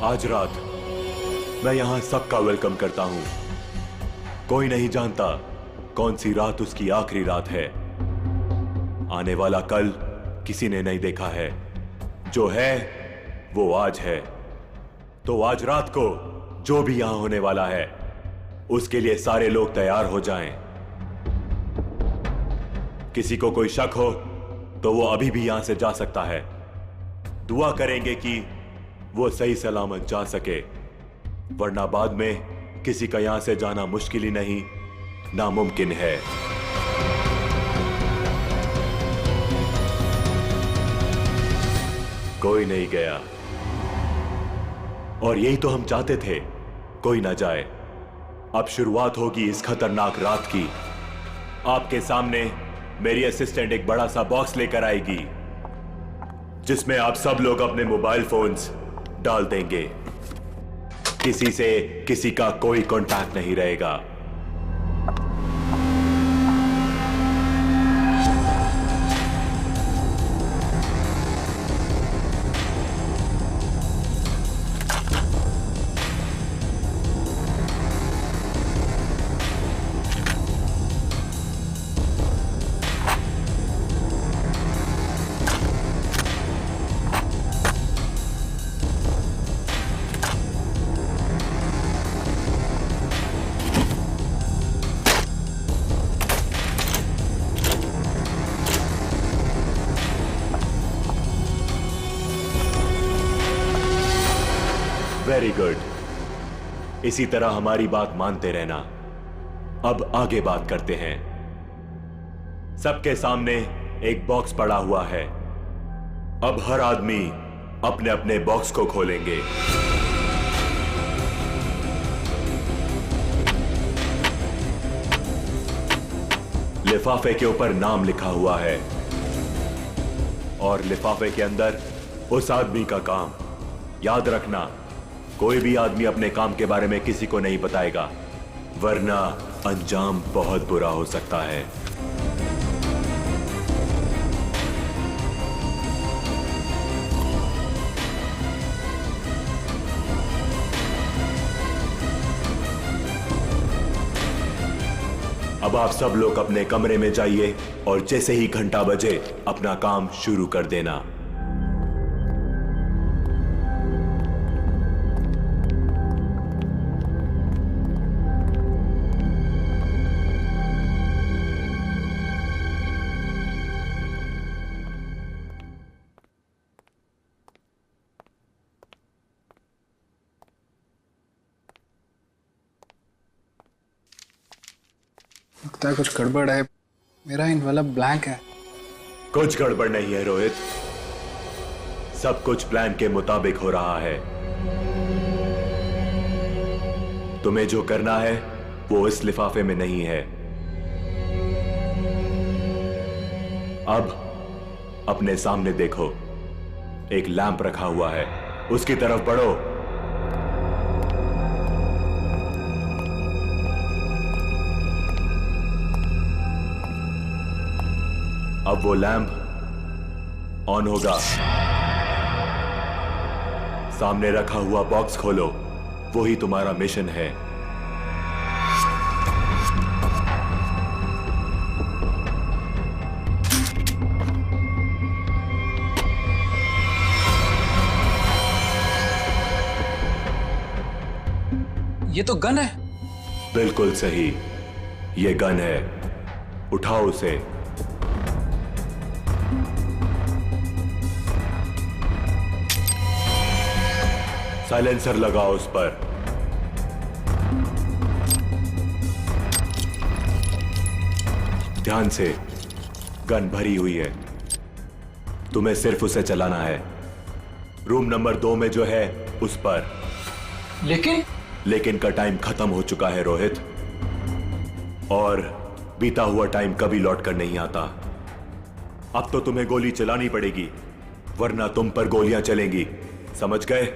आज रात मैं यहां सबका वेलकम करता हूं। कोई नहीं जानता कौन सी रात उसकी आखिरी रात है। आने वाला कल किसी ने नहीं देखा है, जो है वो आज है। तो आज रात को जो भी यहां होने वाला है उसके लिए सारे लोग तैयार हो जाएं। किसी को कोई शक हो तो वो अभी भी यहां से जा सकता है। दुआ करेंगे कि वो सही सलामत जा सके, वरना बाद में किसी का यहां से जाना मुश्किल ही नहीं, नामुमकिन है। कोई नहीं गया और यही तो हम चाहते थे, कोई ना जाए। अब शुरुआत होगी इस खतरनाक रात की। आपके सामने मेरी असिस्टेंट एक बड़ा सा बॉक्स लेकर आएगी जिसमें आप सब लोग अपने मोबाइल फोन्स डाल देंगे। किसी से किसी का कोई कांटेक्ट नहीं रहेगा। वेरी गुड, इसी तरह हमारी बात मानते रहना। अब आगे बात करते हैं। सबके सामने एक बॉक्स पड़ा हुआ है। अब हर आदमी अपने अपने बॉक्स को खोलेंगे। लिफाफे के ऊपर नाम लिखा हुआ है और लिफाफे के अंदर उस आदमी का काम। याद रखना, कोई भी आदमी अपने काम के बारे में किसी को नहीं बताएगा, वरना अंजाम बहुत बुरा हो सकता है। अब आप सब लोग अपने कमरे में जाइए और जैसे ही घंटा बजे अपना काम शुरू कर देना। लगता है कुछ गड़बड़ है। मेरा इनवलप ब्लैंक है। कुछ गड़बड़ नहीं है रोहित, सब कुछ प्लान के मुताबिक हो रहा है। तुम्हें जो करना है वो इस लिफाफे में नहीं है। अब अपने सामने देखो, एक लैंप रखा हुआ है, उसकी तरफ बढ़ो। अब वो लैंप ऑन होगा। सामने रखा हुआ बॉक्स खोलो, वही तुम्हारा मिशन है। ये तो गन है। बिल्कुल सही, ये गन है। उठाओ उसे। साइलेंसर लगाओ उस पर। ध्यान से, गन भरी हुई है, तुम्हें सिर्फ उसे चलाना है। रूम नंबर 2 में जो है उस पर। लेकिन का टाइम खत्म हो चुका है रोहित, और बीता हुआ टाइम कभी लौट कर नहीं आता। अब तो तुम्हें गोली चलानी पड़ेगी, वरना तुम पर गोलियां चलेंगी। समझ गए?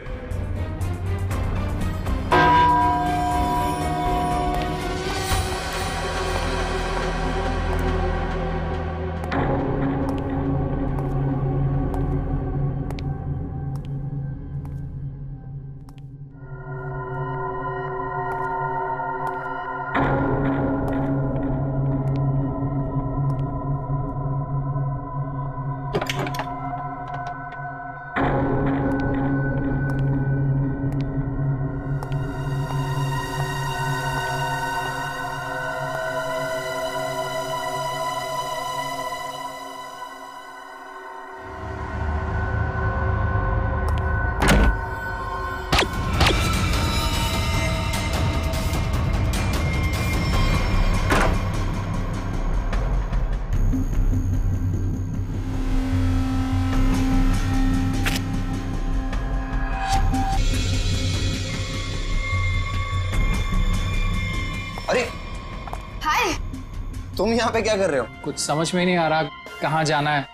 तुम यहाँ पे क्या कर रहे हो? कुछ समझ में नहीं आ रहा कहाँ जाना है।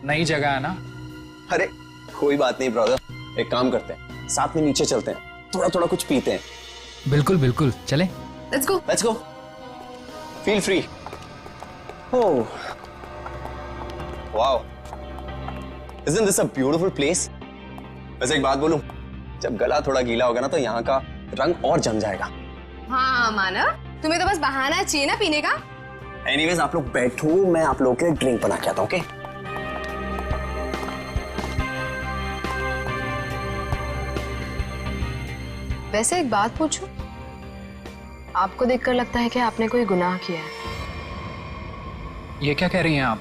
नई जगह है ना। अरे कोई बात नहीं ब्रदर, एक काम करते हैं, साथ में नीचे चलते हैं, थोड़ा थोड़ा कुछ पीते हैं। बिल्कुल बिल्कुल, चले। Let's go. Feel free. Oh wow, isn't this a beautiful place? वैसे एक बात बोलूं, जब गला थोड़ा गीला होगा ना तो यहाँ का रंग और जम जाएगा। हाँ मानव, तुम्हें तो बस बहाना चाहिए ना पीने का। एनीवेज आप लोग बैठो, मैं आप लोगों के लिए ड्रिंक बना के आता हूँ, ओके? वैसे एक बात पूछूं, आपको देखकर लगता है कि आपने कोई गुनाह किया है। ये क्या कह रही हैं आप?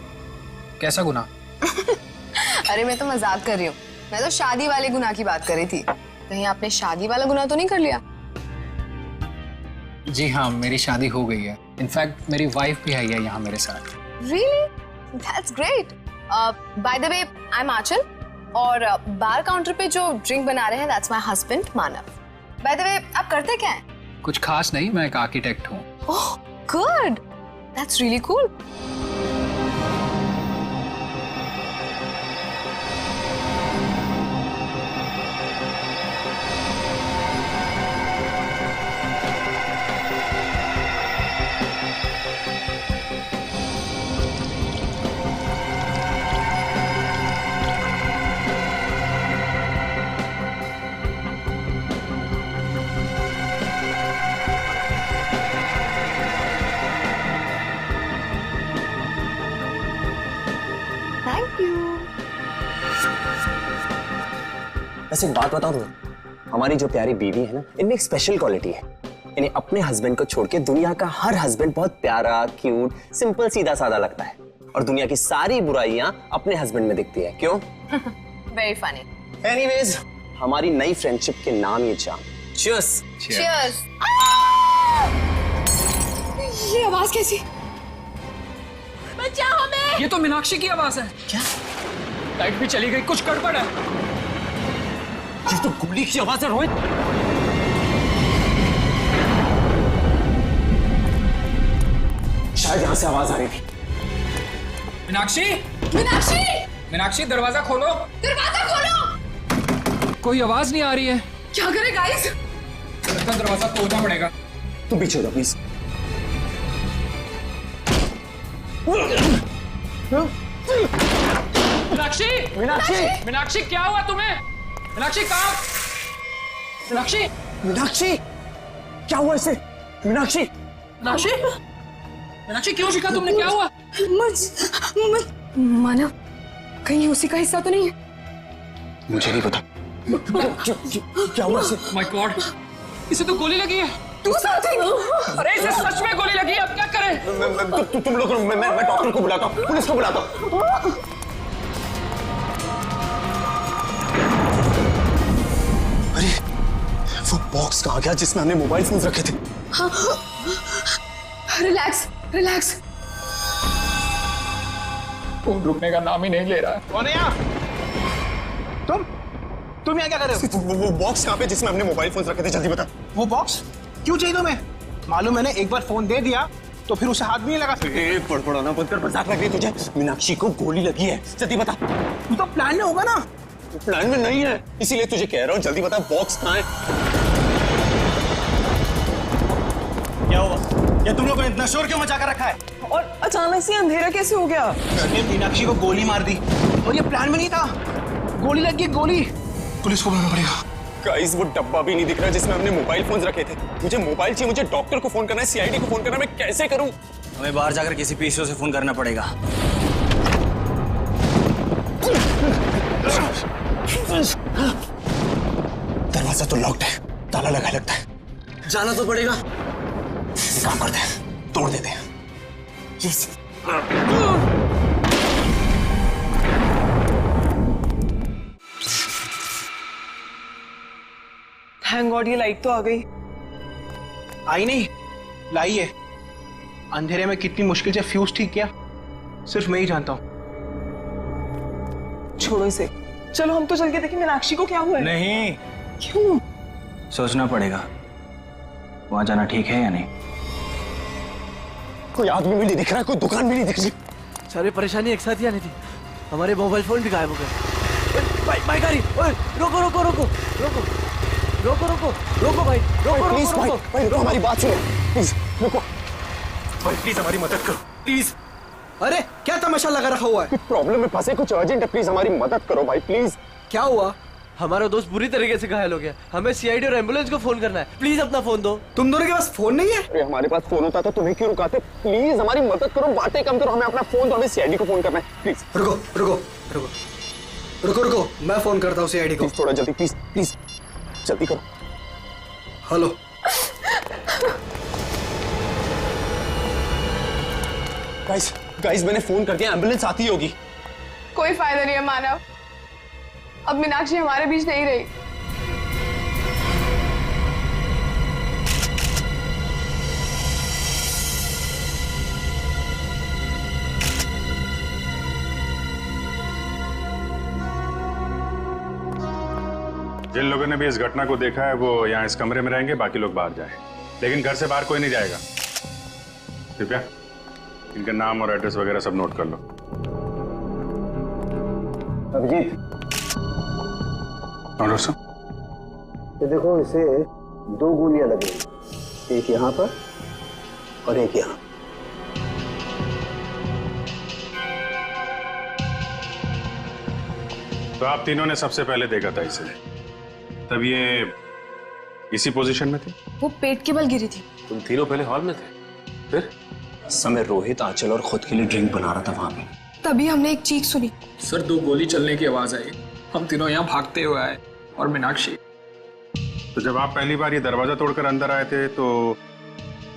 कैसा गुनाह? अरे मैं तो मजाक कर रही हूँ, मैं तो शादी वाले गुनाह की बात कर रही थी। कहीं आपने शादी वाला गुनाह तो नहीं कर लिया? जी हाँ, मेरी शादी हो गई है। इनफैक्ट मेरी वाइफ भी आई है यहाँ मेरे साथ। Really? That's great. By the way, I'm आंचल और बार काउंटर पे जो ड्रिंक बना रहे हैं that's my husband Manav. By the way, आप करते क्या हैं? कुछ खास नहीं, मैं एक आर्किटेक्ट हूँ। Oh, good. That's really cool. Thank you. वैसे एक बात बताऊं तुम्हें, हमारी जो प्यारी बीवी है ना, इनमें एक स्पेशल क्वालिटी है। इन्हें अपने हस्बैंड को छोड़ के दुनिया का हर हस्बैंड बहुत प्यारा, क्यूट, सिंपल, सीधा साधा लगता है और दुनिया की सारी बुराइयां अपने हस्बैंड में दिखती है। क्यों? Very funny. एनीवेज, हमारी नई फ्रेंडशिप के नाम ये जाम। Cheers. Cheers. ये आवाज कैसी? बचाओ हमें! ये तो मीनाक्षी की आवाज है। क्या? लाइट भी चली गई, कुछ गड़बड़ है। ये तो गोली की आवाज है रोहित। शायद यहाँ से आवाज आ रही थी। मीनाक्षी, मीनाक्षी! मीनाक्षी दरवाजा खोलो। दरवाजा खोलो! कोई आवाज नहीं आ रही है। क्या करें गाइस? लगता है दरवाजा तोड़ना पड़ेगा। तुम पीछे हो जाओ प्लीज। मीनाक्षी, मीनाक्षी, मीनाक्षी क्या हुआ तुम्हें? मीनाक्षी कहाँ? मीनाक्षी, मीनाक्षी, क्या हुआ इसे? मीनाक्षी, मीनाक्षी, मीनाक्षी क्यों शिका तुमने? क्या हुआ? मानव, कहीं उसी का हिस्सा तो नहीं है? मुझे नहीं पता। क्या हुआ इसे? माय गॉड, इसे तो गोली लगी है। तू समथिंग! अरे इसे सच में गोली लगी है, अब क्या करें? तुम लोग, मैं डॉक्टर को बुलाता हूँ, पुलिस को बुलाता हूँ। अरे वो बॉक्स कहाँ गया जिसमें हमने मोबाइल फोन रखे थे? Relax, relax. फोन रुकने का नाम ही नहीं ले रहा है। कौन है यहाँ? तुम यहाँ क्या कर रहे हो? वो बॉक्स कहाँ पे जिसमें हमने मोबाइल फोन रखे थे? जल्दी बता। वो बॉक्स क्यों चाहिए तुम्हें? मालूम मैंने एक बार फोन दे दिया तो फिर उसे हाथ भी नहीं लगा सकते। पड़पड़ाना बंद कर, मजाक लग रही है तुझे? मीनाक्षी को गोली लगी है, जल्दी बता। तू तो प्लान में होगा ना? प्लान में नहीं है, इसीलिए तुझे कह रहा हूँ, जल्दी बता बॉक्स कहाँ है? क्या हुआ? ये तुम लोगों ने इतना शोर क्यों मचा कर रखा है? और अचानक से अंधेरा कैसे हो गया? मैंने मीनाक्षी को गोली मार दी और ये प्लान में नहीं था। गोली लग गई, गोली। पुलिस को बुलाना पड़ेगा। गाइस वो डब्बा भी नहीं दिख रहा जिसमें हमने मोबाइल फोन रखे थे। मुझे मोबाइल चाहिए, मुझे डॉक्टर को फोन करना है, सीआईडी को फोन करना है, मैं कैसे करूं? हमें बाहर जाकर किसी पीसीओ से फोन करना पड़ेगा। दरवाजा तो लॉक्ड है, ताला लगा लगता है। जाना तो पड़ेगा। काम करते हैं, तोड़ देते हैं। यस। थैंक गॉड ये लाइट तो आ गई। आई नहीं, लाई है। अंधेरे में कितनी मुश्किल से फ्यूज ठीक किया, सिर्फ मैं ही जानता हूँ। छोड़ो इसे, चलो हम तो चल के देखें मीनाक्षी को क्या हुआ है। नहीं, क्यों? सोचना पड़ेगा वहां जाना ठीक है या नहीं। कोई आदमी भी नहीं दिख रहा, कोई दुकान भी नहीं दिख रही। सारी परेशानी एक साथ ही आनी थी, हमारे मोबाइल फोन भी गायब हो गए। भाई गाड़ी, ओए रोको रोको रोको रोको रोको रोको रोको भाई, रोको प्लीज रोको भाई, रोको। भाई रुको, हमारी बात सुनो प्लीज, रुको। भाई प्लीज हमारी मदद करो प्लीज। अरे क्या तमाशा लगा रखा हुआ है? प्रॉब्लम में फंसे, कुछ अर्जेंट है, प्लीज हमारी मदद करो भाई प्लीज। क्या हुआ? हमारा दोस्त बुरी तरीके से घायल हो गया, हमें सीआईडी और एम्बुलेंस को फोन करना है। प्लीज अपना फोन दो। तुम दोनों के पास फोन नहीं है? अरे हमारे पास फोन होता तो तुम्हें क्यों रुकाते? प्लीज हमारी मदद करो, बातें कम करो, हमें अपना फोन दो, हमें सीआईडी को फोन करना है प्लीज। रुको रुको रुको रुको रुको, मैं फोन करता हूँ सीआईडी को। प्लीज थोड़ा जल्दी, प्लीज प्लीज जल्दी करो। हेलो। गाइस गाइस मैंने फोन कर दिया, एम्बुलेंस आती होगी। कोई फायदा नहीं है मानव, अब मीनाक्षी हमारे बीच नहीं रही। जिन लोगों ने भी इस घटना को देखा है वो यहाँ इस कमरे में रहेंगे, बाकी लोग बाहर जाएं। लेकिन घर से बाहर कोई नहीं जाएगा। कृपया इनका नाम और एड्रेस वगैरह सब नोट कर लो। अभिजीत, और दोस्तों ये देखो, इसे 2 गोलियां लगी, एक यहाँ पर और एक यहाँ। तो आप तीनों ने सबसे पहले देखा था इसे, तब ये इसी पोजीशन में थी? वो पेट के बल गिरी थी। तुम तीनों पहले हॉल में थे, फिर? समय रोहित, आंचल और खुद के लिए ड्रिंक बना रहा था वहां पे। तभी हमने एक चीख सुनी। सर 2 गोली चलने की आवाज आई, हम तीनों यहाँ भागते हुए आए और मीनाक्षी। तो जब आप पहली बार ये दरवाजा तोड़कर अंदर आए थे तो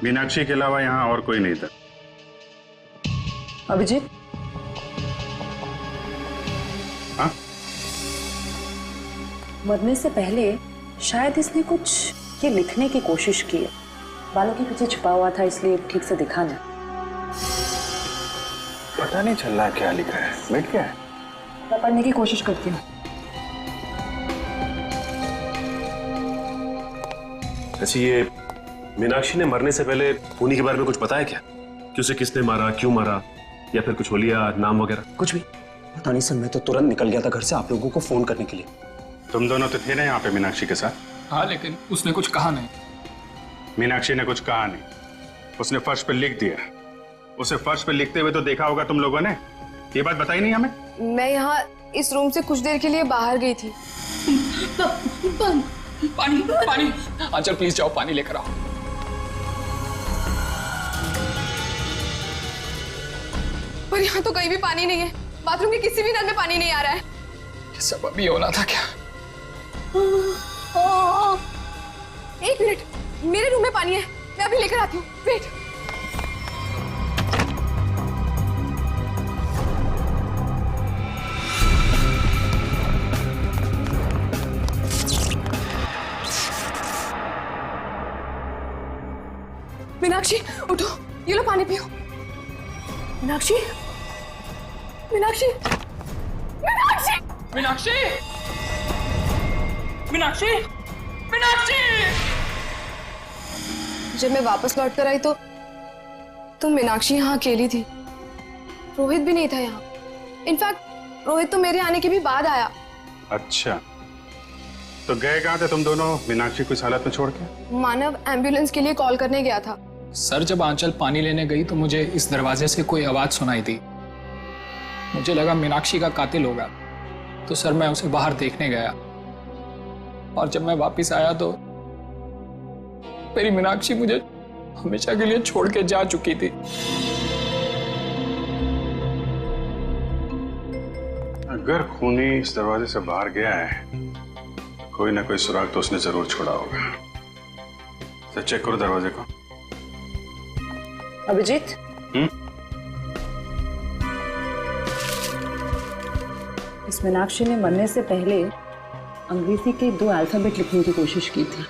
मीनाक्षी के अलावा यहाँ और कोई नहीं था? अभिजीत, हाँ? मरने से पहले शायद इसने कुछ ये लिखने की कोशिश की है। बालों के पीछे छुपा हुआ था, इसलिए ठीक से दिखा ना। पता नहीं चल रहा क्या लिखा है। बैठ क्या है? मैं पढ़ने की कोशिश करती हूँ। अच्छा, ये मीनाक्षी ने मरने से पहले खूनी के बारे में कुछ पता है क्या? कि उसे किसने मारा, क्यों मारा, या फिर कुछ होलिया नाम वगैरह? कुछ भी पता नहीं सर, मैं तो तुरंत निकल गया था घर से आप लोगों को फोन करने के लिए। तुम दोनों तो थे ना यहाँ पे मीनाक्षी के साथ? हाँ, लेकिन उसने कुछ कहा नहीं। मीनाक्षी ने कुछ कहा नहीं, उसने फर्श पे लिख दिया। उसे फर्श पे लिखते हुए तो देखा होगा तुम लोगों ने, ये बात बताई नहीं हमें? मैं यहाँ इस रूम से कुछ देर के लिए बाहर गई थी। पानी पानी, आंचल प्लीज जाओ पानी लेकर आओ। पर यहाँ तो कहीं भी पानी नहीं है, बाथरूम के किसी भी नल में पानी नहीं आ रहा है। ये सब अभी होना था क्या? एक मिनट, मेरे रूम में पानी है, मैं अभी लेकर आती हूँ। वेट। मीनाक्षी उठो, ये लो पानी पियो। मीनाक्षी, मीनाक्षी, मीनाक्षी, मीनाक्षी, मीनाक्षी, मीनाक्षी। जब मैं वापस लौट कर आई तो मीनाक्षी यहाँ अकेली थी। रोहित भी नहीं था यहाँ। इनफैक्ट रोहित तो मेरे आने के भी बाद आया। अच्छा, तो गए कहाँ थे तुम दोनों मीनाक्षी को इस हालत में छोड़ के? मानव एम्बुलेंस के लिए कॉल करने गया था। सर जब आंचल पानी लेने गई तो मुझे इस दरवाजे से कोई आवाज सुनाई दी। मुझे लगा मीनाक्षी का कातिल होगा, तो सर मैं उसे बाहर देखने गया। और जब मैं वापस आया तो मेरी मीनाक्षी मुझे हमेशा के लिए छोड़ के जा चुकी थी। अगर खूनी इस दरवाजे से बाहर गया है, कोई ना कोई सुराग तो उसने जरूर छोड़ा होगा। तो चेक करो दरवाजे को। अभिजीत, इस मीनाक्षी ने मरने से पहले अंग्रेजी के 2 अल्फाबेट लिखने की कोशिश की थी,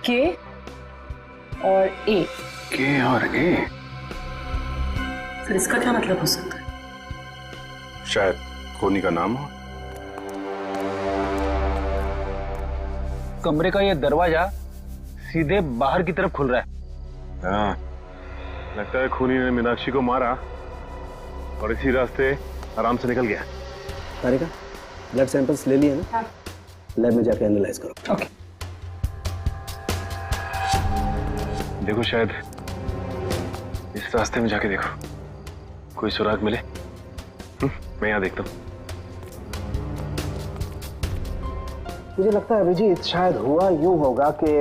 के और ए। के और ए? फिर इसका क्या मतलब हो सकता है? शायद खूनी का नाम हो। कमरे का ये दरवाजा सीधे बाहर की तरफ खुल रहा है। हाँ, लगता है खूनी ने मीनाक्षी को मारा और इसी रास्ते आराम से निकल गया। तारिका, ब्लड सैंपल्स ले लिए ना? लैब में जाके एनालाइज करो। ओके। देखो शायद इस रास्ते में जाके देखो, कोई सुराग मिले। मैं यहाँ देखता हूँ। मुझे लगता है अभिजीत, शायद हुआ यूं होगा कि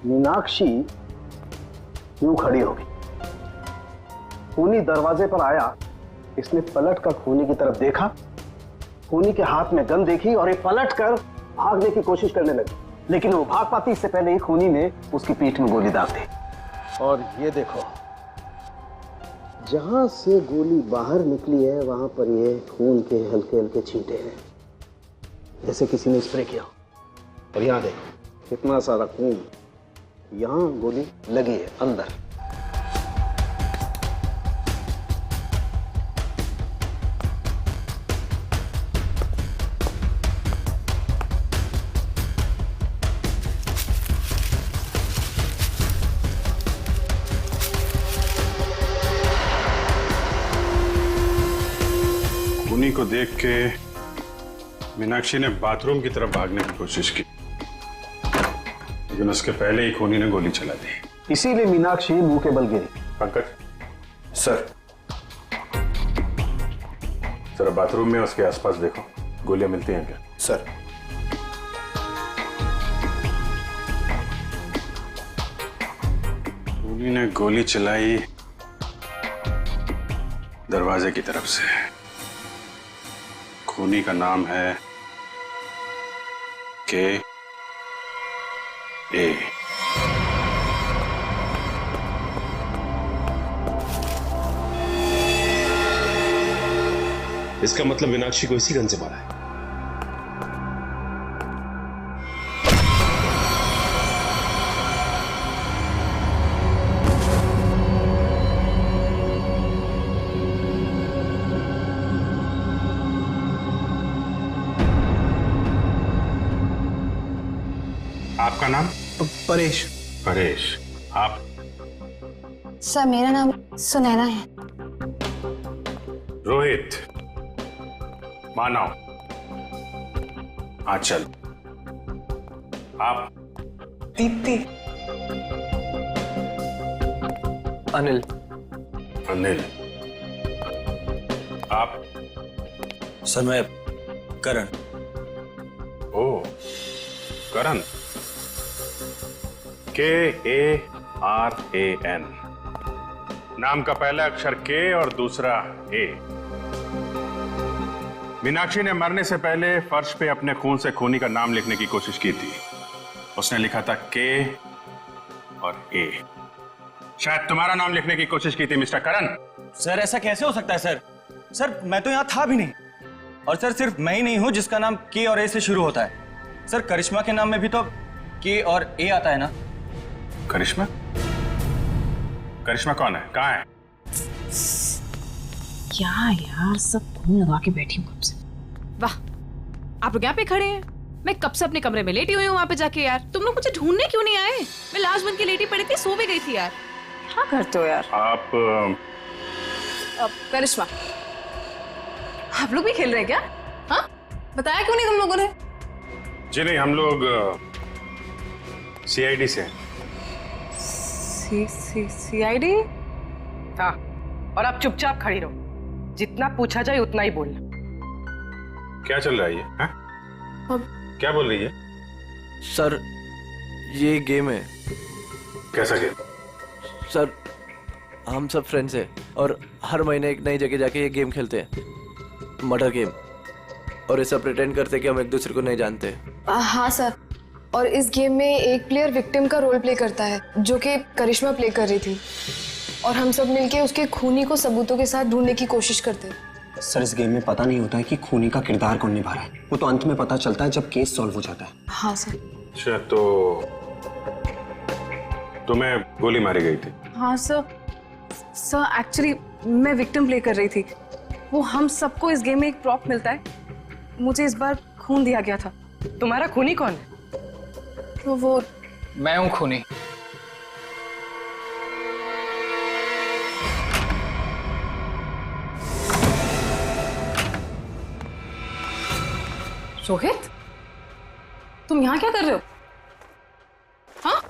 मीनाक्षी यूं खड़ी होगी, खूनी दरवाजे पर आया, इसने पलट कर खूनी की तरफ देखा, खूनी के हाथ में गन देखी और ये पलट कर भागने की कोशिश करने लगी, लेकिन वो भाग पाती इससे पहले ही खूनी ने उसकी पीठ में गोली दाग दी। और ये देखो, जहां से गोली बाहर निकली है वहां पर ये खून के हल्के हल्के छींटे हैं, जैसे किसी ने स्प्रे किया। और यहां देखो कितना सारा खून, यहां गोली लगी है अंदर। खूनी को देख के मीनाक्षी ने बाथरूम की तरफ भागने की कोशिश की, लेकिन उसके पहले ही खूनी ने गोली चला दी। इसीलिए मीनाक्षी मुंह के बल गिरी। पंकज सर, जरा बाथरूम में उसके आसपास देखो, गोलियां मिलती हैं क्या? सर। खूनी ने गोली चलाई दरवाजे की तरफ से। खूनी का नाम है के ए। इसका मतलब मीनाक्षी को इसी गन से मारा है। आपका नाम? परेश। परेश। आप? सर मेरा नाम सुनैना है। रोहित, मानव, आंचल। आप? दीप्ति। अनिल। अनिल। आप? सर मैं करण। ओ, करण। KARAN। नाम का पहला अक्षर K और दूसरा A। मीनाक्षी ने मरने से पहले फर्श पे अपने खून से खूनी का नाम लिखने की कोशिश की थी। उसने लिखा था K और A। शायद तुम्हारा नाम लिखने की कोशिश की थी मिस्टर करण। सर ऐसा कैसे हो सकता है सर? सर मैं तो यहाँ था भी नहीं। और सर सिर्फ मैं ही नहीं हूँ जिसका नाम K और A से शुरू होता है। सर करिश्मा के नाम में भी तो K और A आता है ना? करिश्मा? करिश्मा कौन है? कहाँ है? क्या यार, सब खून लगा के बैठी हूँ कब से। वाह, आप लोग यहाँ पे खड़े हैं। मैं कब से अपने कमरे में लेटी हुई हूँ वहाँ पे जाके। यार तुम लोग मुझे ढूंढने क्यों नहीं आए? मैं लाश बन के लेटी पड़ी थी, सो भी गई थी यार। क्या करते हो यार आप? करिश्मा, आप लोग भी खेल रहे हैं क्या? हाँ, बताया क्यों नहीं तुम लोगों ने? जी नहीं, हम लोग CID से हैं। CID? हाँ, और आप चुपचाप खड़ी रहो, जितना पूछा जाए उतना ही बोलना। क्या चल रहा है ये? हाँ? क्या बोल रही है? सर ये गेम है। कैसा गेम? सर हम सब फ्रेंड्स हैं और हर महीने एक नई जगह जाके ये गेम खेलते हैं, मर्डर गेम। और ऐसा प्रिटेंड करते हैं कि हम एक दूसरे को नहीं जानते। हाँ सर, और इस गेम में एक प्लेयर विक्टिम का रोल प्ले करता है, जो कि करिश्मा प्ले कर रही थी, और हम सब मिलके उसके खूनी को सबूतों के साथ ढूंढने की कोशिश करते हैं। सर इस गेम में पता नहीं होता है कि खूनी का किरदार कौन निभा रहा है, वो तो अंत में पता चलता है जब केस सॉल्व हो जाता है। हाँ सर। अच्छा, तो तुम्हें गोली मारी गई थी? हाँ सर, एक्चुअली मैं विक्टिम प्ले कर रही थी। वो हम सबको इस गेम में एक प्रॉप मिलता है, मुझे इस बार खून दिया गया था। तुम्हारा खूनी कौन है? मैं हूं खूनी। रोहित, तुम यहाँ क्या कर रहे हो? हाँ?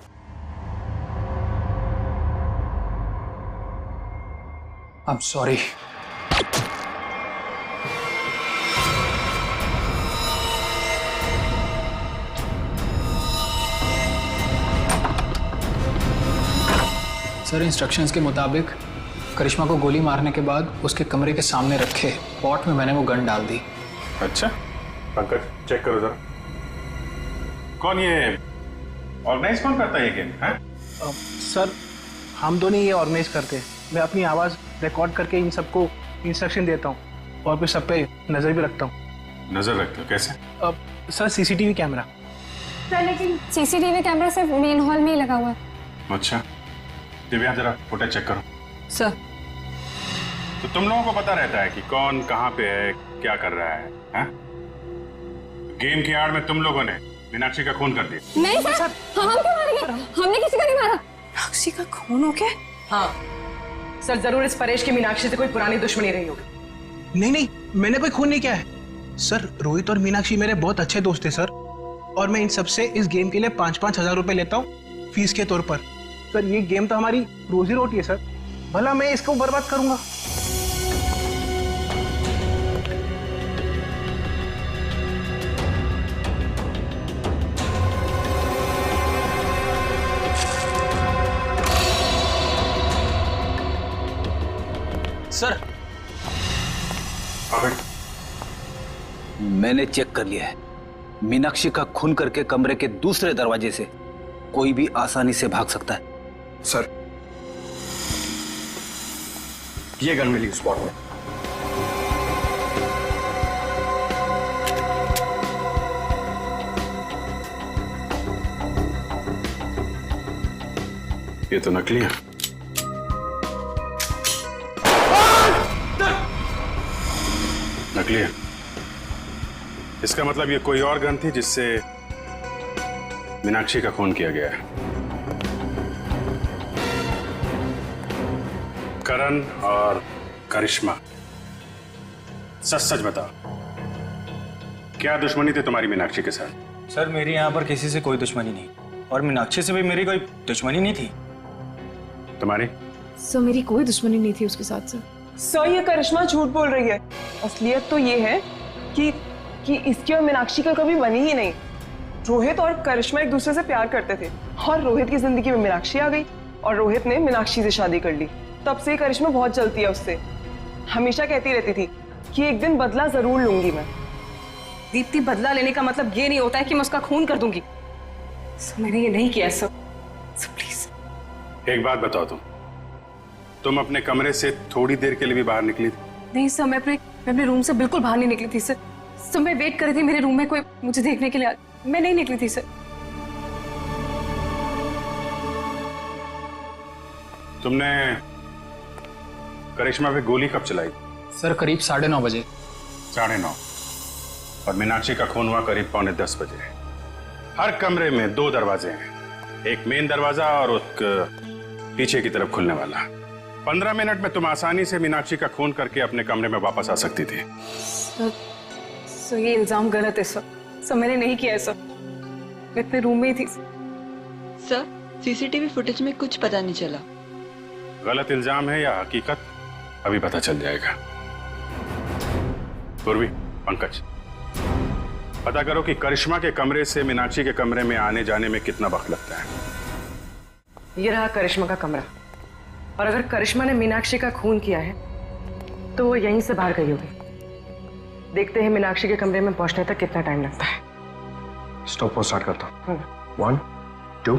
I am sorry. Sir, instructions के मुताबिक करिश्मा को गोली मारने के बाद उसके कमरे के सामने रखे पॉट में मैंने वो गन डाल दी। अच्छा, पंकज चेक करो जरा। कौन ये ऑर्गेनाइज कौन करता है ये गेम? सर, हम दोनों ये ऑर्गेनाइज करते हैं। मैं अपनी आवाज़ रिकॉर्ड करके इन सबको इंस्ट्रक्शन देता हूँ और फिर सब पे नज़र भी रखता हूँ। नजर रखते हो कैसे? Sir, CCTV camera. सर, लेकिन सीसीटीवी कैमरा सिर्फ मेन हॉल में ही लगा हुआ है। अच्छा, दिव्या जरा फुटेज चेक करो। सर, तो तुम लोगों को पता रहता है कि कौन कहाँ पे है, क्या कर रहा है, हा? गेम की आड़ में तुम लोगों ने मीनाक्षी का खून कर दिया। नहीं सर, हम क्यों मारेंगे? हमने किसी को नहीं मारा। मीनाक्षी का खून हो गया? हाँ सर, जरूर इस परेश की मीनाक्षी से कोई पुरानी दुश्मनी रही होगी। नहीं, मैंने कोई खून नहीं किया है सर। रोहित और मीनाक्षी मेरे बहुत अच्छे दोस्त हैं सर, और मैं इन सबसे इस गेम के लिए 5-5 हजार रुपए लेता हूँ फीस के तौर पर। सर, ये गेम तो हमारी रोजी रोटी है सर, भला मैं इसको बर्बाद करूंगा? सर, मैंने चेक कर लिया है। मीनाक्षी का खून करके कमरे के दूसरे दरवाजे से कोई भी आसानी से भाग सकता है। सर, ये गन मिली स्पॉट में। ये तो नकली है। नकली है, इसका मतलब ये कोई और गन थी जिससे मीनाक्षी का खून किया गया है। करण और करिश्मा, सच सच बताओ, क्या दुश्मनी थी तुम्हारी मीनाक्षी के साथ? सर, मेरी यहाँ पर किसी से कोई दुश्मनी नहीं, और मीनाक्षी से भी मेरी कोई दुश्मनी नहीं थी। तुम्हारी? सर, मेरी कोई दुश्मनी नहीं थी उसके साथ। सर, ये करिश्मा झूठ बोल रही है। असलियत तो ये है कि इसकी और मीनाक्षी का कभी बनी ही नहीं। रोहित और करिश्मा एक दूसरे से प्यार करते थे, और रोहित की जिंदगी में मीनाक्षी आ गई और रोहित ने मीनाक्षी से शादी कर ली। तब से करिश्मा बहुत जलती है उससे। हमेशा कहती रहती थी कि एक दिन बदला जरूर लूंगी मैं। दीप्ति, बदला लेने का मतलब ये नहीं होता है कि मैं उसका खून कर दूंगी। सर, मैंने ये नहीं किया सर। प्लीज एक बात बताओ, तुम अपने कमरे से थोड़ी देर के लिए भी बाहर निकली थी? नहीं सर, मैं अपने रूम से बिल्कुल बाहर नहीं निकली थी सर। मैं वेट कर रही थी, मेरे रूम में कोई मुझे देखने के लिए। मैं नहीं निकली थी सर। तुमने करिश्मा पे गोली कब चलाई? सर, करीब 9:30 बजे। 9:30, और मीनाक्षी का खून हुआ करीब 9:45 बजे। हर कमरे में 2 दरवाजे हैं, एक मेन दरवाजा और एक पीछे की तरफ खुलने वाला। 15 मिनट में तुम आसानी से मीनाक्षी का खून करके अपने कमरे में वापस आ सकती थी। सर, ये इल्जाम गलत है सर। सर, मैंने नहीं किया है सर। मैं अपने रूम में ही थी। सर, सीसीटीवी फुटेज में कुछ पता नहीं चला। गलत इल्जाम है या हकीकत, अभी पता चल जाएगा। पूर्वी, पंकज, पता करो कि करिश्मा के कमरे से मीनाक्षी के कमरे में आने जाने में कितना वक्त लगता है। ये रहा करिश्मा का कमरा, और अगर करिश्मा ने मीनाक्षी का खून किया है तो वो यहीं से बाहर गई होगी। देखते हैं मीनाक्षी के कमरे में पहुंचने तक कितना टाइम लगता है। स्टॉप वो स्टार्ट करता हूँ। 1, 2।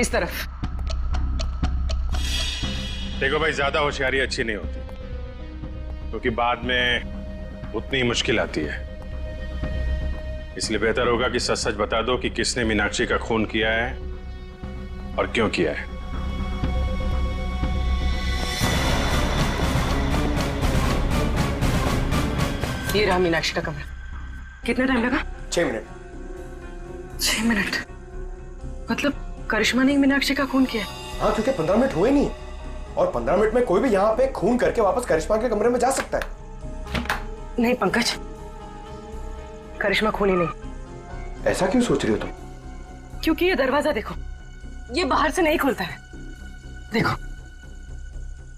इस तरफ। देखो भाई, ज्यादा होशियारी अच्छी नहीं होती, क्योंकि बाद में उतनी मुश्किल आती है। इसलिए बेहतर होगा कि सच सच बता दो कि किसने मीनाक्षी का खून किया है और क्यों किया है। ये रहा मीनाक्षी का कमरा। कितना टाइम लगा? 6 मिनट। 6 मिनट? मतलब करिश्मा ने मीनाक्षी का खून किया? हाँ, क्योंकि 15 मिनट हुए नहीं, और 15 मिनट में कोई भी यहाँ पे खून करके वापस करिश्मा के कमरे में जा सकता है। नहीं पंकज, करिश्मा खूनी नहीं। ऐसा क्यों सोच रही हो तुम? क्योंकि ये दरवाजा देखो, ये बाहर से नहीं खुलता है। देखो,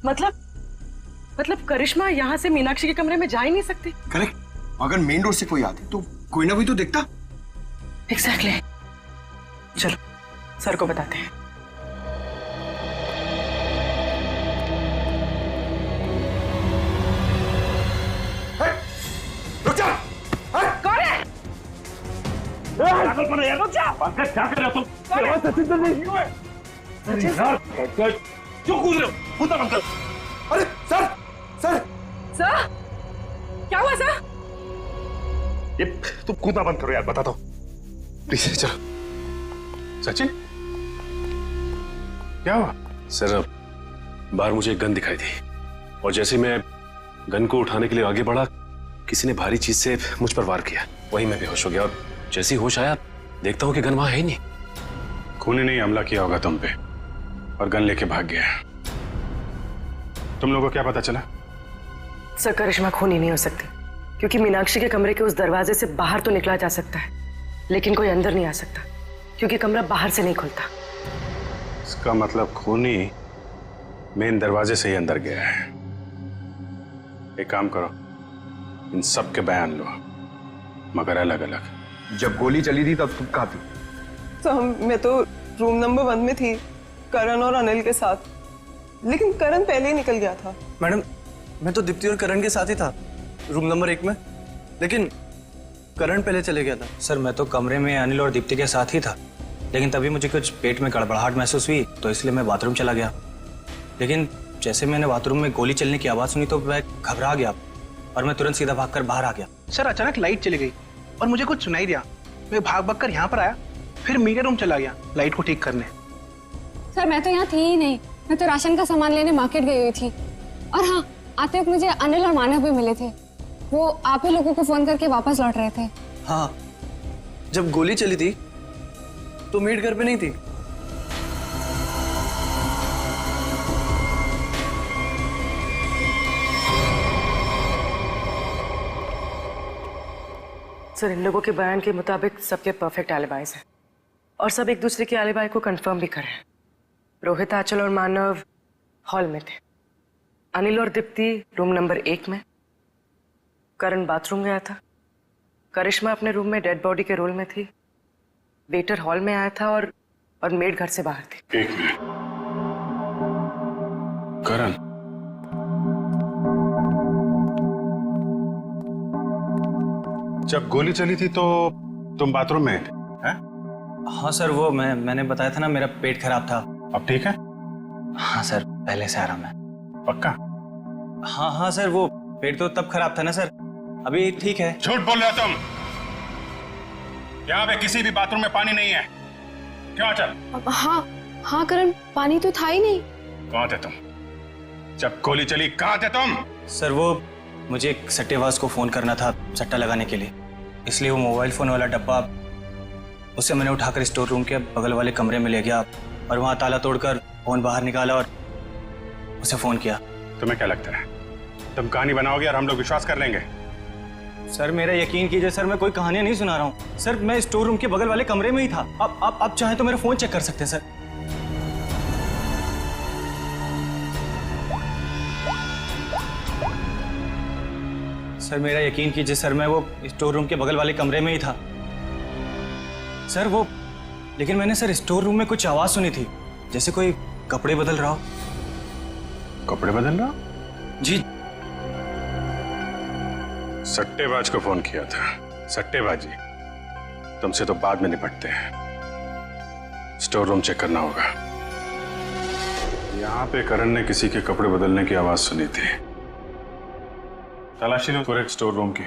मतलब करिश्मा यहाँ से मीनाक्षी के कमरे में जा ही नहीं सकती। करेक्ट। अगर मेन रोड से कोई आते तो कोई ना कोई तो देखता। एग्जैक्टली। चलो सर को बताते हैं। रुक जा। कौन है? रुक जा। पंकज क्या कर रहे हो तुम? सचिन तो नहीं हुए। यार पंकज क्यों कूद रहे हो? कूदा पंकज। अरे सर सर सर क्या हुआ सर? ये तुम कूदना बंद करो यार, बताता हूँ प्लीज। चलो सचिन क्या हुआ? सर बाहर मुझे एक गन दिखाई दी और जैसे ही मैं गन को उठाने के लिए आगे बढ़ा, किसी ने भारी चीज से मुझ पर वार किया। वही मैं बेहोश हो गया और जैसे ही होश आया देखता हूँ कि गन वहां है ही नहीं। खूनी ने हमला किया होगा तुम पे और गन लेके भाग गया। तुम लोगों को क्या पता चला? सर करिश्मा खूनी नहीं हो सकती, क्योंकि मीनाक्षी के कमरे के उस दरवाजे से बाहर तो निकला जा सकता है, लेकिन कोई अंदर नहीं आ सकता, क्योंकि कमरा बाहर से नहीं खुलता। इसका मतलब खूनी मेन दरवाजे से ही अंदर गया है। एक काम करो, इन सब के बयान लो, मगर अलग अलग। जब गोली चली थी तब तुम कहाँ थी? तो मैं तो रूम नंबर 1 में थी, करण और अनिल के साथ, लेकिन करण पहले ही निकल गया था। मैडम मैं तो दीप्ति और करण के साथ ही था रूम नंबर 1 में, लेकिन करण पहले चले गया था। सर मैं तो कमरे में अनिल और दीप्ति के साथ ही था, लेकिन तभी मुझे कुछ पेट में गड़बड़ाहट महसूस हुई, तो इसलिए मैं बाथरूम चला गया। लेकिन जैसे मैंने बाथरूम में गोली चलने की आवाज़ सुनी तो मैं घबरा गया और मैं तुरंत सीधा भागकर बाहर आ गया। सर अचानक लाइट चली गई और मुझे कुछ सुनाई दिया। मैं भाग कर यहाँ पर आया, फिर मीडिया रूम चला गया लाइट को ठीक करने। सर मैं तो यहाँ थी ही नहीं, मैं तो राशन का सामान लेने मार्केट गई हुई थी। और हाँ, आते वक्त मुझे अनिल और मानव भी मिले थे। वो आप ही लोगों को फोन करके वापस लौट रहे थे। हाँ, जब गोली चली थी तो मीट घर पे नहीं थी। सर इन लोगों के बयान के मुताबिक सबके परफेक्ट एलिबाइज हैं और सब एक दूसरे के एलिबाई को कंफर्म भी कर रहे हैं। रोहित, आंचल और मानव हॉल में थे, अनिल और दीप्ति रूम नंबर 1 में, करण बाथरूम गया था, करिश्मा अपने रूम में डेड बॉडी के रोल में थी, वेटर हॉल में आया था और मेड घर से बाहर थी। एक मिनट, करण जब गोली चली थी तो तुम बाथरूम में थे? हाँ सर, वो मैंने बताया था ना, मेरा पेट खराब था। अब ठीक है? हाँ सर, पहले से आराम है। पक्का? हाँ सर, वो पेट तो तब खराब था ना सर, अभी ठीक है। झूठ बोल रहे हो तुम। यहाँ पे किसी भी बाथरूम में पानी नहीं है। क्यों चल? हाँ करण, पानी तो था ही नहीं। कहाँ थे तुम जब गोली चली? कहाँ थे तुम? सर वो मुझे एक सट्टेबाज को फोन करना था सट्टा लगाने के लिए, इसलिए वो मोबाइल फोन वाला डब्बा उसे मैंने उठाकर स्टोर रूम के बगल वाले कमरे में ले गया और वहां ताला तोड़कर फोन बाहर निकाला और उसे फोन किया। तुम्हें क्या लगता है तुम कहानी बनाओगे और हम लोग विश्वास कर लेंगे? सर मेरा यकीन कीजिए सर, मैं कोई कहानियां नहीं सुना रहा हूँ सर, मैं स्टोर रूम के बगल वाले कमरे में ही था। आप चाहें तो मेरा फोन चेक कर सकते हैं सर। सर मेरा यकीन कीजिए सर, मैं वो स्टोर रूम के बगल वाले कमरे में ही था सर। वो लेकिन मैंने सर स्टोर रूम में कुछ आवाज सुनी थी, जैसे कोई कपड़े बदल रहा हो। कपड़े बदल रहा? जी। सट्टेबाज को फोन किया था। सट्टेबाजी तुमसे तो बाद में निपटते हैं, स्टोर रूम चेक करना होगा। यहाँ पे करण ने किसी के कपड़े बदलने की आवाज सुनी थी। तलाशी लो पूरे स्टोर रूम की।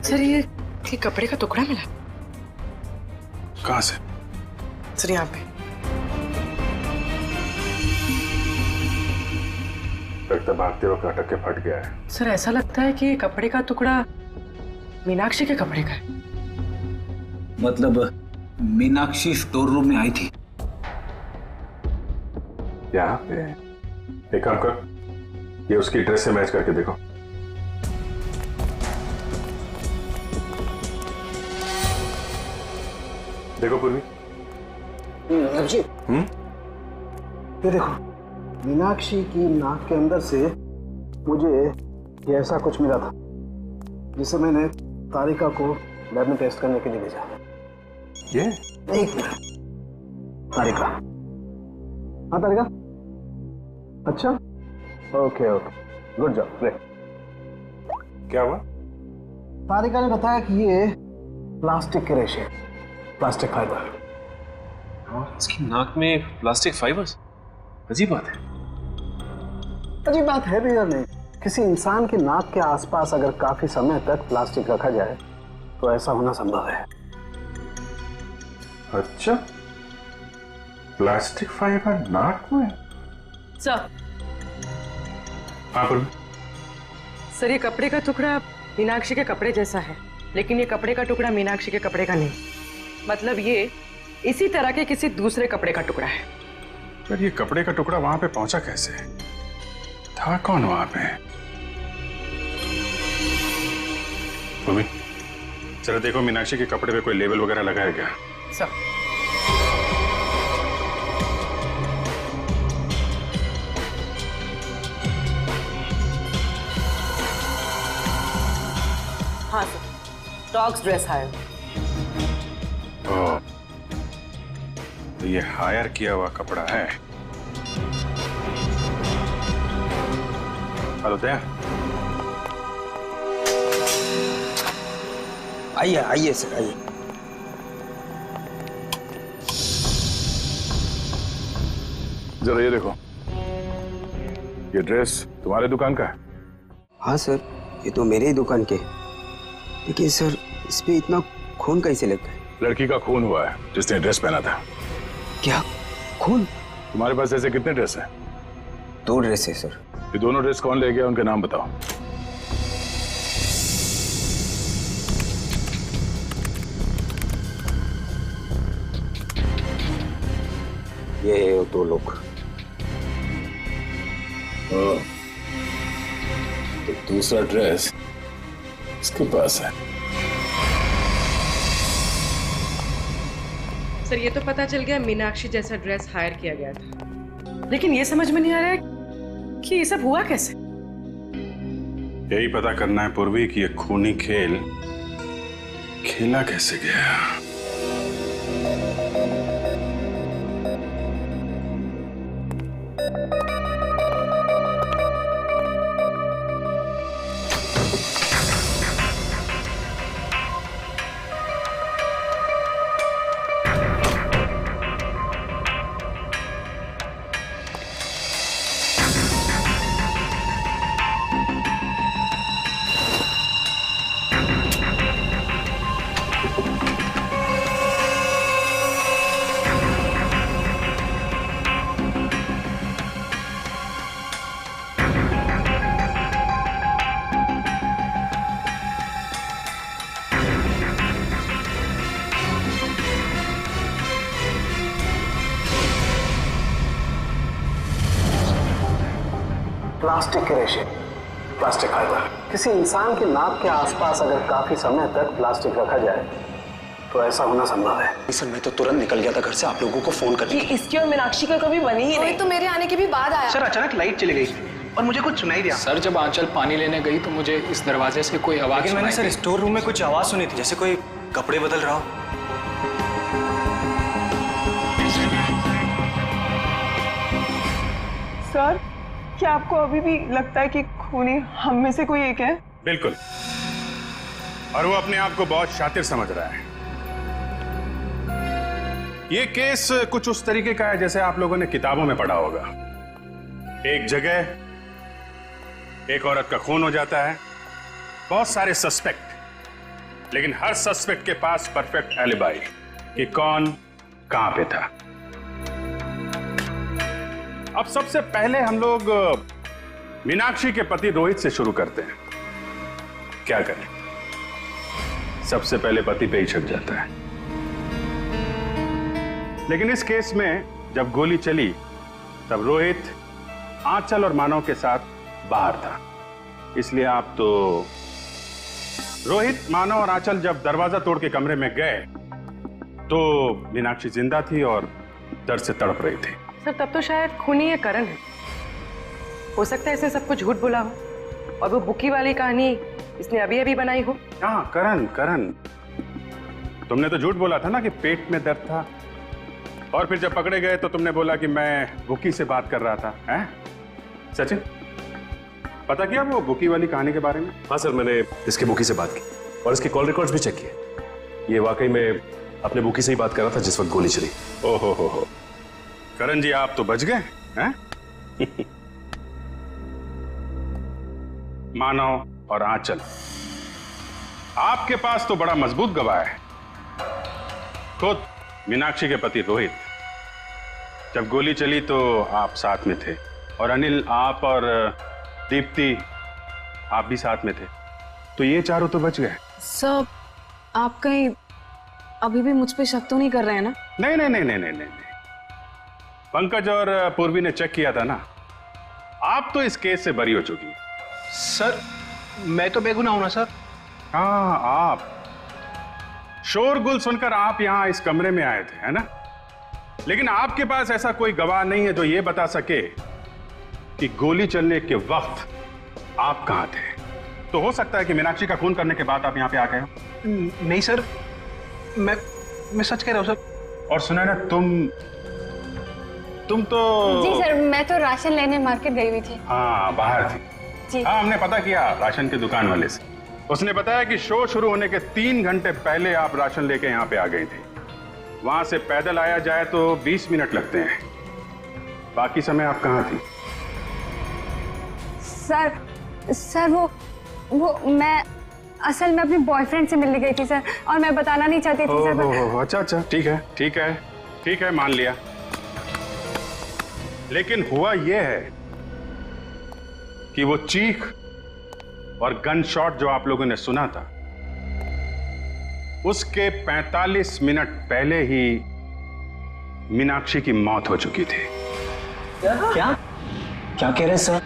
सर ये कपड़े का टुकड़ा मिला? कहाँ से? सर यहाँ पे। लगता भागते वक्त अटक के फट गया है। सर ऐसा लगता है कि कपड़े का टुकड़ा मीनाक्षी के कपड़े का है। मतलब मीनाक्षी स्टोर रूम में आई थी यहाँ पे? एक काम कर, ये उसकी ड्रेस से मैच करके देखो। देखो पूर्वी। जी ये देखो, मीनाक्षी की नाक के अंदर से मुझे ये ऐसा कुछ मिला था जिसे मैंने तारिका को लैब में टेस्ट करने के लिए भेजा। ये एक मिनट, तारिका। हाँ तारिका, अच्छा, okay okay, good job, great. क्या हुआ? तारिका ने बताया कि ये प्लास्टिक के रेशे, प्लास्टिक फाइबर। इसकी नाक में प्लास्टिक फाइबर्स, अजीब बात है। अजीब बात है भी या नहीं? किसी इंसान की नाक के आसपास अगर काफी समय तक प्लास्टिक रखा जाए तो ऐसा होना संभव है। अच्छा, प्लास्टिक फाइबर नाक में? सर। हाँ पूर्वी। सर ये कपड़े का टुकड़ा मीनाक्षी के कपड़े जैसा है, लेकिन ये कपड़े का टुकड़ा मीनाक्षी के कपड़े का नहीं। मतलब ये इसी तरह के किसी दूसरे कपड़े का टुकड़ा है। पर ये कपड़े का टुकड़ा वहां पे पहुंचा कैसे? था कौन वहां पे? पूर्वी, जरा देखो मीनाक्षी के कपड़े पे कोई लेबल वगैरह लगा है क्या? सर। हाँ सर, डॉग्स ड्रेस हायर। ओह, तो ये हायर किया हुआ कपड़ा है। हेलो दया। आइए आइए सर, आइए। जरा ये देखो, ये ड्रेस तुम्हारे दुकान का है? हाँ सर, ये तो मेरे ही दुकान के। लेकिन सर इस पे इतना खून कैसे लग गया? लड़की का खून हुआ है जिसने ड्रेस पहना था। क्या खून? तुम्हारे पास ऐसे कितने ड्रेस हैं? 2 ड्रेस है सर। ये दोनों ड्रेस कौन ले गया, उनके नाम बताओ। ये 2 लोग। तो दूसरा ड्रेस इसके पास है। सर ये तो पता चल गया मीनाक्षी जैसा ड्रेस हायर किया गया था, लेकिन ये समझ में नहीं आ रहा है कि ये सब हुआ कैसे। यही पता करना है पूर्वी कि ये खूनी खेल खेला कैसे गया। प्लास्टिक के रेशे, प्लास्टिक फाइबर। किसी इंसान के नाक के आसपास अगर काफी समय तक प्लास्टिक रखा जाए तो ऐसा होना संभव है। सर मैं तो तुरंत निकल गया था घर से आप लोगों को फोन करके। इसकी और मीनाक्षी का कभी बनी ही नहीं। तो मेरे आने के भी बाद आया। सर अचानक लाइट चली गई और मुझे कुछ सुनाई दिया। सर जब आंचल पानी लेने गई तो मुझे इस दरवाजे से कोई आवाज लेकिन मैंने सर स्टोर रूम में कुछ आवाज सुनी थी, जैसे कोई कपड़े बदल रहा हो। सर क्या आपको अभी भी लगता है कि खूनी हम में से कोई एक है? बिल्कुल, और वो अपने आप को बहुत शातिर समझ रहा है। ये केस कुछ उस तरीके का है जैसे आप लोगों ने किताबों में पढ़ा होगा। एक जगह एक औरत का खून हो जाता है, बहुत सारे सस्पेक्ट, लेकिन हर सस्पेक्ट के पास परफेक्ट एलिबाई। कि कौन कहां पे था। अब सबसे पहले हम लोग मीनाक्षी के पति रोहित से शुरू करते हैं। क्या करें, सबसे पहले पति पे ही शक जाता है। लेकिन इस केस में जब गोली चली तब रोहित आंचल और मानव के साथ बाहर था, इसलिए आप तो रोहित, मानव और आंचल जब दरवाजा तोड़ के कमरे में गए तो मीनाक्षी जिंदा थी और दर्द से तड़प रही थी। सर तब तो शायद खूनी ये करण है। हो सकता है इसे सब कुछ झूठ बोला हो और वो बुकी वाली कहानी इसने अभी अभी बनाई हो। हाँ, करण, तुमने तो झूठ बोला था ना कि पेट में दर्द था, और फिर जब पकड़े गए तो तुमने बोला कि मैं बुकी से बात कर रहा था। हैं? सचिन, पता किया वो बुकी वाली कहानी के बारे में? हाँ सर, मैंने इसके बुकी से बात की और इसके कॉल रिकॉर्ड्स भी चेक किए। ये वाकई में अपने बुकी से ही बात कर रहा था जिस वक्त गोली चली। ओहो हो, करण जी आप तो बच गए हैं। मानव और आंचल, आपके पास तो बड़ा मजबूत गवाह है। खुद मीनाक्षी के पति रोहित, जब गोली चली तो आप साथ में थे, और अनिल, आप और दीप्ति आप भी साथ में थे, तो ये चारों तो बच गए। सर, आप कहीं अभी भी मुझ पे शक तो नहीं कर रहे हैं ना? नहीं। पंकज और पूर्वी ने चेक किया था ना, आप तो इस केस से बरी हो चुकी हैं। सर मैं तो बेगुनाह हूं ना सर। हाँ, आप शोरगुल सुनकर आप यहां इस कमरे में आए थे, है ना? लेकिन आपके पास ऐसा कोई गवाह नहीं है जो ये बता सके कि गोली चलने के वक्त आप कहां थे। तो हो सकता है कि मीनाक्षी का खून करने के बाद आप यहां पे आ गए हो। नहीं सर, मैं सच कह रहा हूं सर। और सुना ना, तुम तो जी सर, मैं तो राशन लेने मार्केट गई हुई थी। हाँ, बाहर थी जी। हाँ, हमने पता किया राशन की दुकान वाले से। उसने बताया कि शो शुरू होने के 3 घंटे पहले आप राशन लेके यहाँ पे आ गई थी। वहां से पैदल आया जाए तो 20 मिनट लगते हैं। बाकी समय आप कहाँ थी? सर वो मैं असल में अपने बॉयफ्रेंड से मिलने गई थी सर, और मैं बताना नहीं चाहती थी सर। अच्छा, ठीक है, मान लिया। लेकिन हुआ यह है कि वो चीख और गन शॉट जो आप लोगों ने सुना था, उसके 45 मिनट पहले ही मीनाक्षी की मौत हो चुकी थी। क्या कह रहे हैं सर?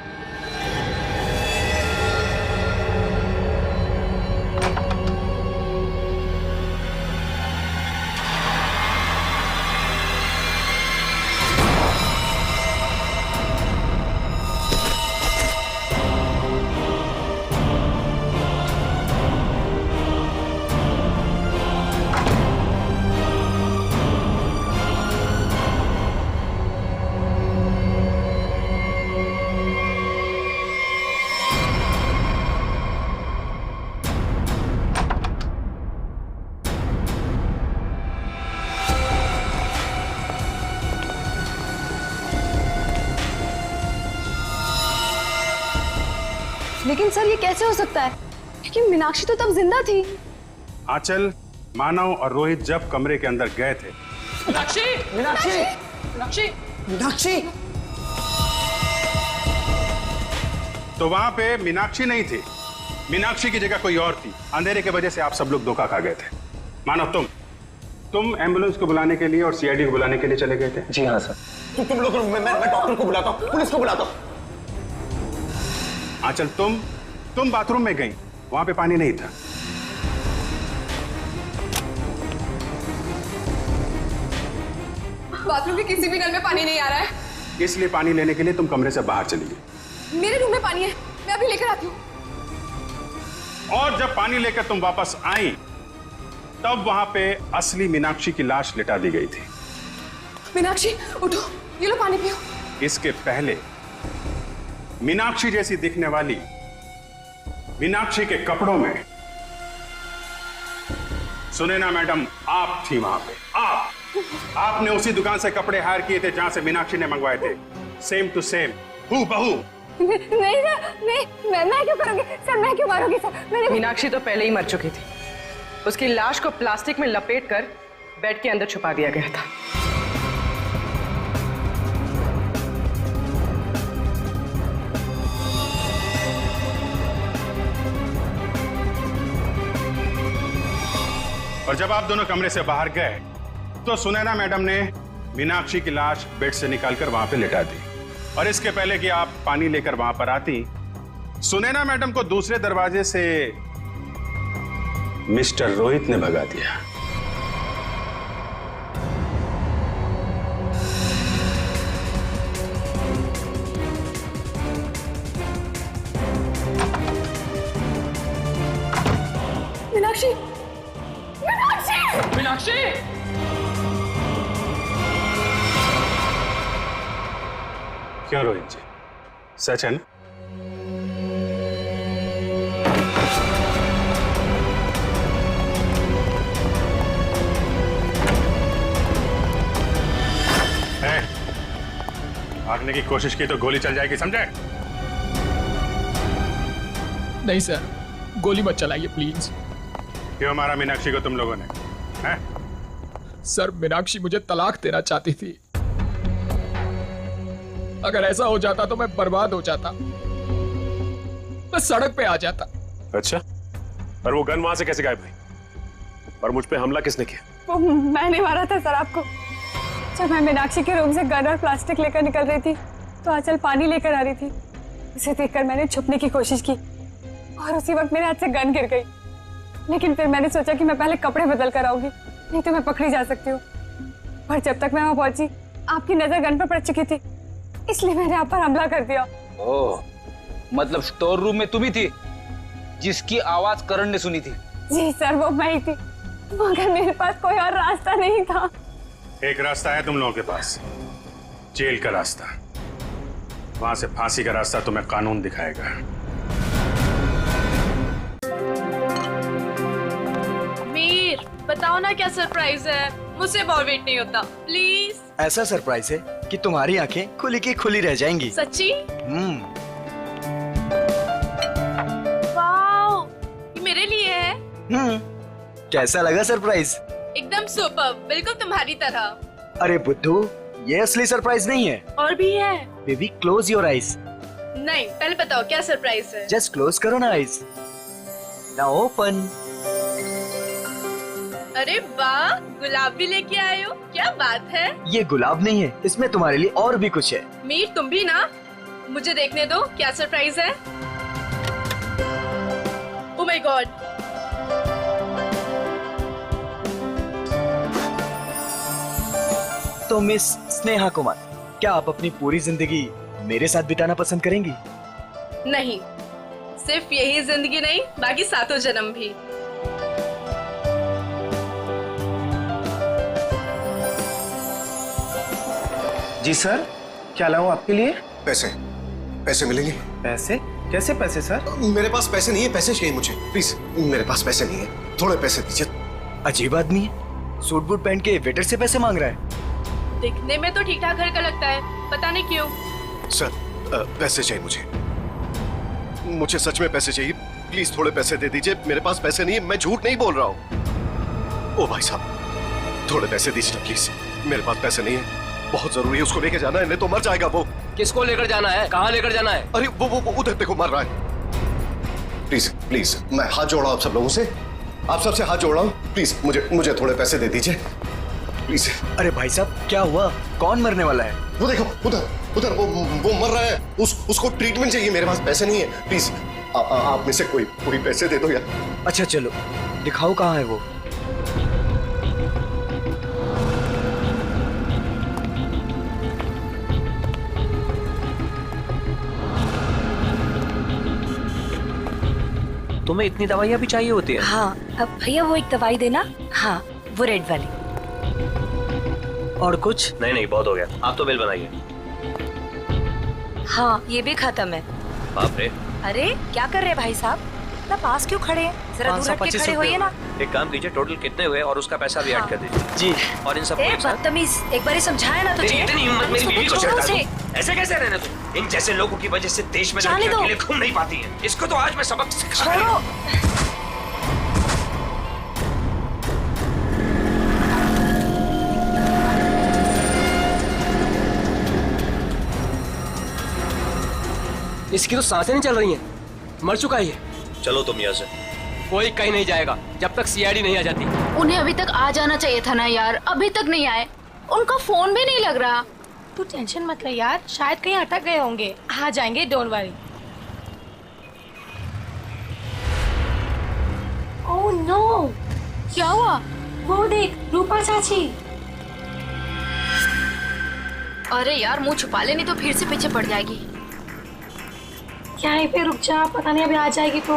लेकिन सर ये कैसे हो सकता है, क्योंकि मीनाक्षी तो तब जिंदा थी। आंचल, मानव और रोहित जब कमरे के अंदर गए थे, मीनाक्षी तो वहां पे मीनाक्षी नहीं थी। मीनाक्षी की जगह कोई और थी। अंधेरे की वजह से आप सब लोग धोखा खा गए थे। मानव, तुम एम्बुलेंस को बुलाने के लिए और सीआईडी को बुलाने के लिए चले गए थे। जी हाँ सर। तुम लोग, मैं डॉक्टर को बुलाता हूँ, पुलिस को बुलाता हूँ। आंचल, तुम बाथरूम में गई, वहां पे पानी नहीं था। बाथरूम के किसी भी नल में पानी नहीं आ रहा है। इसलिए पानी लेने के लिए तुम कमरे से बाहर चली गई। मेरे रूम में पानी है, मैं अभी लेकर आती हूँ। और जब पानी लेकर तुम वापस आई तब वहां पे असली मीनाक्षी की लाश लिटा दी गई थी। मीनाक्षी उठो, ये लो पानी पियो। इसके पहले मीनाक्षी जैसी दिखने वाली मीनाक्षी के कपड़ों में, सुने ना मैडम, आप थी वहां पे। आपने उसी दुकान से कपड़े हायर किए थे जहां से मीनाक्षी ने मंगवाए थे। सेम टू सेम, हूबहू। नहीं सर, नहीं, मैं क्यों करूंगी सर, मैं क्यों मारूंगी सर? मीनाक्षी तो पहले ही मर चुकी थी। उसकी लाश को प्लास्टिक में लपेटकर बेड के अंदर छुपा दिया गया था। और जब आप दोनों कमरे से बाहर गए तो सुनैना मैडम ने मीनाक्षी की लाश बेड से निकालकर वहां पे लिटा दी। और इसके पहले कि आप पानी लेकर वहां पर आती, सुनैना मैडम को दूसरे दरवाजे से मिस्टर रोहित ने भगा दिया। मीनाक्षी, मीनाक्षी! क्यों रोहित जी, सच है ना? भागने की कोशिश की तो गोली चल जाएगी, समझे? नहीं सर, गोली मत चलाइए प्लीज। क्यों मारा मीनाक्षी को तुम लोगों ने? हैं? सर, मीनाक्षी मुझे तलाक देना चाहती थी। अगर ऐसा हो जाता तो मैं बर्बाद हो जाता, मैं सड़क पे आ जाता। अच्छा, पर वो गन वहां से कैसे गायब हुई? और मुझ पे हमला किसने किया? वो मैंने मारा था सर आपको। जब मैं मीनाक्षी के रूम से गन और प्लास्टिक लेकर निकल रही थी तो आंचल पानी लेकर आ रही थी। उसे देखकर मैंने छुपने की कोशिश की और उसी वक्त मेरे हाथ से गन गिर गई। लेकिन फिर मैंने सोचा कि मैं पहले कपड़े बदल कर आऊंगी, नहीं तो मैं पकड़ी जा सकती हूँ। पर जब तक मैं वहां पहुंची आपकी नजर गन पर पड़ चुकी थी, इसलिए मैंने आप पर हमला कर दिया। ओह, मतलब स्टोर रूम में तुम ही थी जिसकी आवाज करण ने सुनी थी? जी सर, वो मैं ही थी, मगर मेरे पास कोई और रास्ता नहीं था। एक रास्ता है तुम लोगों के पास, जेल का रास्ता। वहां से फांसी का रास्ता तुम्हें कानून दिखाएगा। मीर, बताओ ना क्या सरप्राइज है? मुझसे और वेट नहीं होता, प्लीज। ऐसा सरप्राइज है कि तुम्हारी आंखें खुली की खुली रह जाएंगी। सच्ची? वाओ, ये मेरे लिए है। कैसा लगा सरप्राइज? एकदम सुपर, बिल्कुल तुम्हारी तरह। अरे बुद्धू, ये असली सरप्राइज नहीं है। और भी है। Baby, close your eyes. नहीं, पहले बताओ क्या सरप्राइज है? जस्ट क्लोज करो ना आईज। Now open. अरे वाह, गुलाब भी लेके आए हो, क्या बात है? ये गुलाब नहीं है, इसमें तुम्हारे लिए और भी कुछ है। मीर, तुम भी ना, मुझे देखने दो क्या सरप्राइज है। ओह माय गॉड, तो मिस स्नेहा कुमार, क्या आप अपनी पूरी जिंदगी मेरे साथ बिताना पसंद करेंगी? नहीं, सिर्फ यही जिंदगी नहीं, बाकी सातों जन्म भी। जी सर, क्या लाऊं आपके लिए? पैसे, पैसे मिलेंगे? पैसे? कैसे पैसे सर? मेरे पास पैसे नहीं है, पैसे चाहिए मुझे प्लीज। मेरे पास पैसे नहीं है, थोड़े पैसे दीजिए। अजीब आदमी है, सूट बूट पहन के वेटर से पैसे मांग रहा है। दिखने में तो ठीक ठाक घर का लगता है, पता नहीं क्यों। सर, पैसे चाहिए मुझे सच में पैसे चाहिए, प्लीज थोड़े पैसे दे दीजिए। मेरे पास पैसे नहीं है, मैं झूठ नहीं बोल रहा हूँ। ओ भाई साहब, थोड़े पैसे दीजिए प्लीज, मेरे पास पैसे नहीं है, बहुत जरूरी है, उसको लेके जाना है, नहीं तो मर जाएगा वो। किसको लेकर जाना है? कहाँ लेकर जाना है? अरे वो उधर देखो, मर रहा है। प्लीज प्लीज, मैं हाथ जोड़ रहा हूँ आप सब लोगों से, आप सबसे हाथ जोड़ रहा हूँ, प्लीज मुझे थोड़े पैसे दे दीजिए प्लीज। अरे भाई साहब, क्या हुआ? कौन मरने वाला है? वो देखो उधर वो मर रहा है, उसको ट्रीटमेंट चाहिए, मेरे पास पैसे नहीं है, प्लीज आप में से कोई पैसे दे दो यार। अच्छा चलो, दिखाओ कहाँ है वो। तुम्हें इतनी दवाइयाँ भी चाहिए होती है? हाँ, अब भैया वो एक दवाई देना। हाँ, वो रेड वाली। और कुछ? नहीं, बहुत हो गया, आप तो बिल बनाइए। हाँ, ये भी खत्म है। बाप रे। अरे क्या कर रहे हैं भाई साहब, इतना पास क्यों खड़े हैं? जरा दूर हट के खड़े होइए ना। एक काम कीजिए, टोटल कितने हुए और उसका पैसा भी ऐड कर दीजिए। जी। और इन सब बदतमीज, एक बार ही समझाया ना तुझे। इतनी हिम्मत मेरी बीवी को चिढ़ता तुम? ऐसे कैसे रहने तुम? इन जैसे लोगों की वजह से देश में लड़कियां अकेले घूम नहीं पाती हैं। इसको तो आज मैं सबक सिखाऊंगा। इसकी तो सांसें नहीं चल रही हैं, मर चुका है ये। चलो तुम यहाँ से। कोई कहीं नहीं जाएगा जब तक सीआईडी नहीं आ जाती। उन्हें अभी तक आ जाना चाहिए था ना यार, अभी तक नहीं आए। उनका फोन भी नहीं लग रहा। तू टेंशन मत ले यार, शायद कहीं अटक गए होंगे, आ जाएंगे, डोंट वरी। ओह नो, क्या हुआ? वो देख, रूपा चाची। अरे यार मुंह छुपा ले, नहीं तो फिर से पीछे पड़ जाएगी। यहीं पे रुक जा, पता नहीं अभी आ जाएगी तो।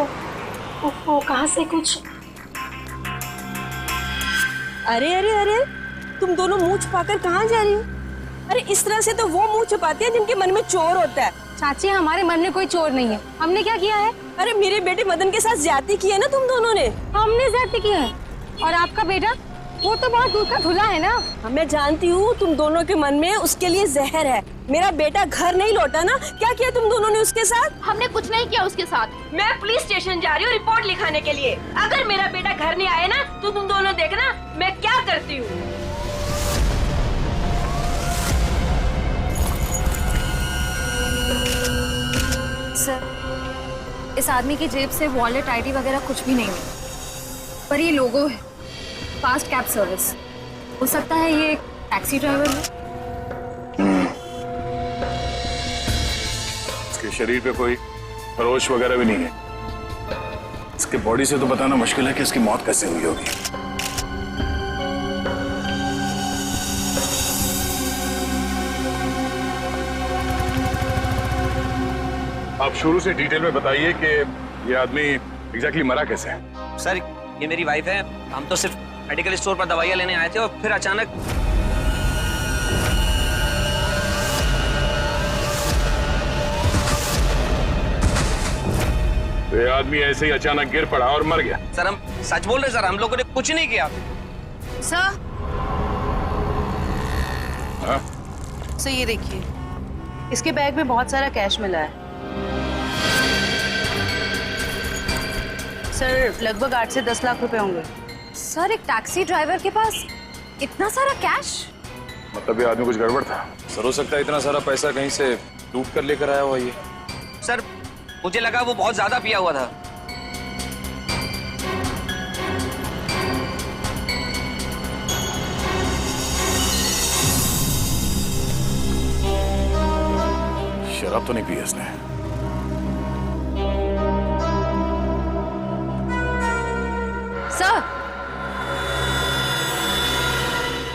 ओहो, कहाँ से कुछ। अरे अरे अरे, तुम दोनों मुंह छुपाकर कहाँ जा रही हो? अरे इस तरह से तो वो मुंह छुपाते हैं जिनके मन में चोर होता है। चाची हमारे मन में कोई चोर नहीं है। हमने क्या किया है? अरे मेरे बेटे मदन के साथ ज्यादती की है ना तुम दोनों ने। हमने ज्यादती की है। और आपका बेटा, वो तो बहुत दूर का धुला है ना। मैं जानती हूँ तुम दोनों के मन में उसके लिए जहर है। मेरा बेटा घर नहीं लौटा ना, क्या किया तुम दोनों ने उसके साथ? हमने कुछ नहीं किया उसके साथ। मैं पुलिस स्टेशन जा रही हूँ रिपोर्ट लिखाने के लिए। अगर मेरा बेटा घर नहीं आया ना तो तुम दोनों देखना मैं क्या करती हूँ। सर, इस आदमी की जेब से वॉलेट, आईडी वगैरह कुछ भी नहीं है, पर ये लोगो है, फास्ट कैब सर्विस। हो सकता है ये एक टैक्सी ड्राइवर है। इसके शरीर पे कोई खरोच वगैरह भी नहीं है। इसके बॉडी से तो बताना मुश्किल है कि इसकी मौत कैसे हुई होगी। आप शुरू से डिटेल में बताइए कि ये आदमी एग्जैक्टली मरा कैसे है। सर, ये मेरी वाइफ है। हम तो सिर्फ मेडिकल स्टोर पर दवाइयाँ लेने आए थे और फिर अचानक तो ये आदमी ऐसे ही अचानक गिर पड़ा और मर गया। सर, हम सच बोल रहे सर, हम लोगों ने कुछ नहीं किया। सर, हाँ? सर ये देखिए, इसके बैग में बहुत सारा कैश मिला है। सर, लगभग 8 से 10 लाख रुपए होंगे। सर, एक टैक्सी ड्राइवर के पास इतना सारा कैश? मतलब ये आदमी कुछ गड़बड़ था। सर, हो सकता है इतना सारा पैसा कहीं से लूट कर लेकर आया हुआ ये। सर, मुझे लगा वो बहुत ज्यादा पिया हुआ था। शराब तो नहीं पी इसने।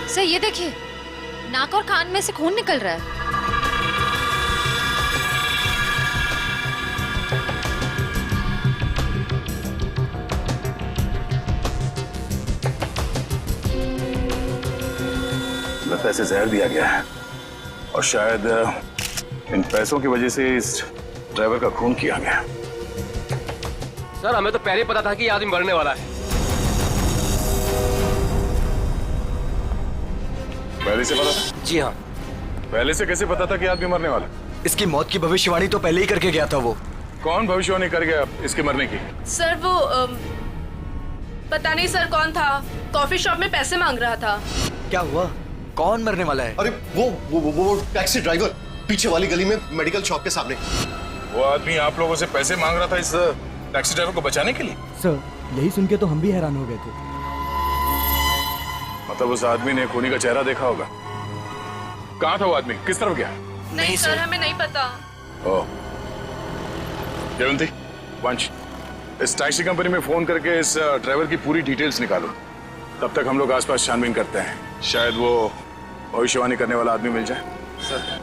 सर ये देखिए, नाक और कान में से खून निकल रहा है। लगता है इसे जहर दिया गया है और शायद इन पैसों की वजह से इस ड्राइवर का खून किया गया। सर, हमें तो पहले ही पता था कि ये आदमी मरने वाला है। पहले से पता था? जी हाँ। पहले से कैसे पता था कि आदमी मरने वाला? इसकी मौत की भविष्यवाणी तो पहले ही करके गया था वो। कौन भविष्यवाणी कर गया इसके मरने की? सर वो पता नहीं सर कौन था, कॉफी शॉप में पैसे मांग रहा था। क्या हुआ? कौन मरने वाला है? अरे वो टैक्सी ड्राइवर, पीछे वाली गली में मेडिकल शॉप के सामने। वो आदमी आप लोगों से पैसे मांग रहा था इस टैक्सी ड्राइवर को बचाने के लिए? सर, यही सुन के तो हम भी हैरान हो गए थे। मतलब उस आदमी ने खूनी का चेहरा देखा होगा। कहाँ था वो आदमी? किस तरफ गया? नहीं सर, हमें नहीं पता। ओह, जयवंती, वंश, इस टैक्सी कंपनी में फोन करके इस ड्राइवर की पूरी डिटेल्स निकालो। तब तक हम लोग आसपास छानबीन करते हैं, शायद वो भविष्यवाणी करने वाला आदमी मिल जाए। सर,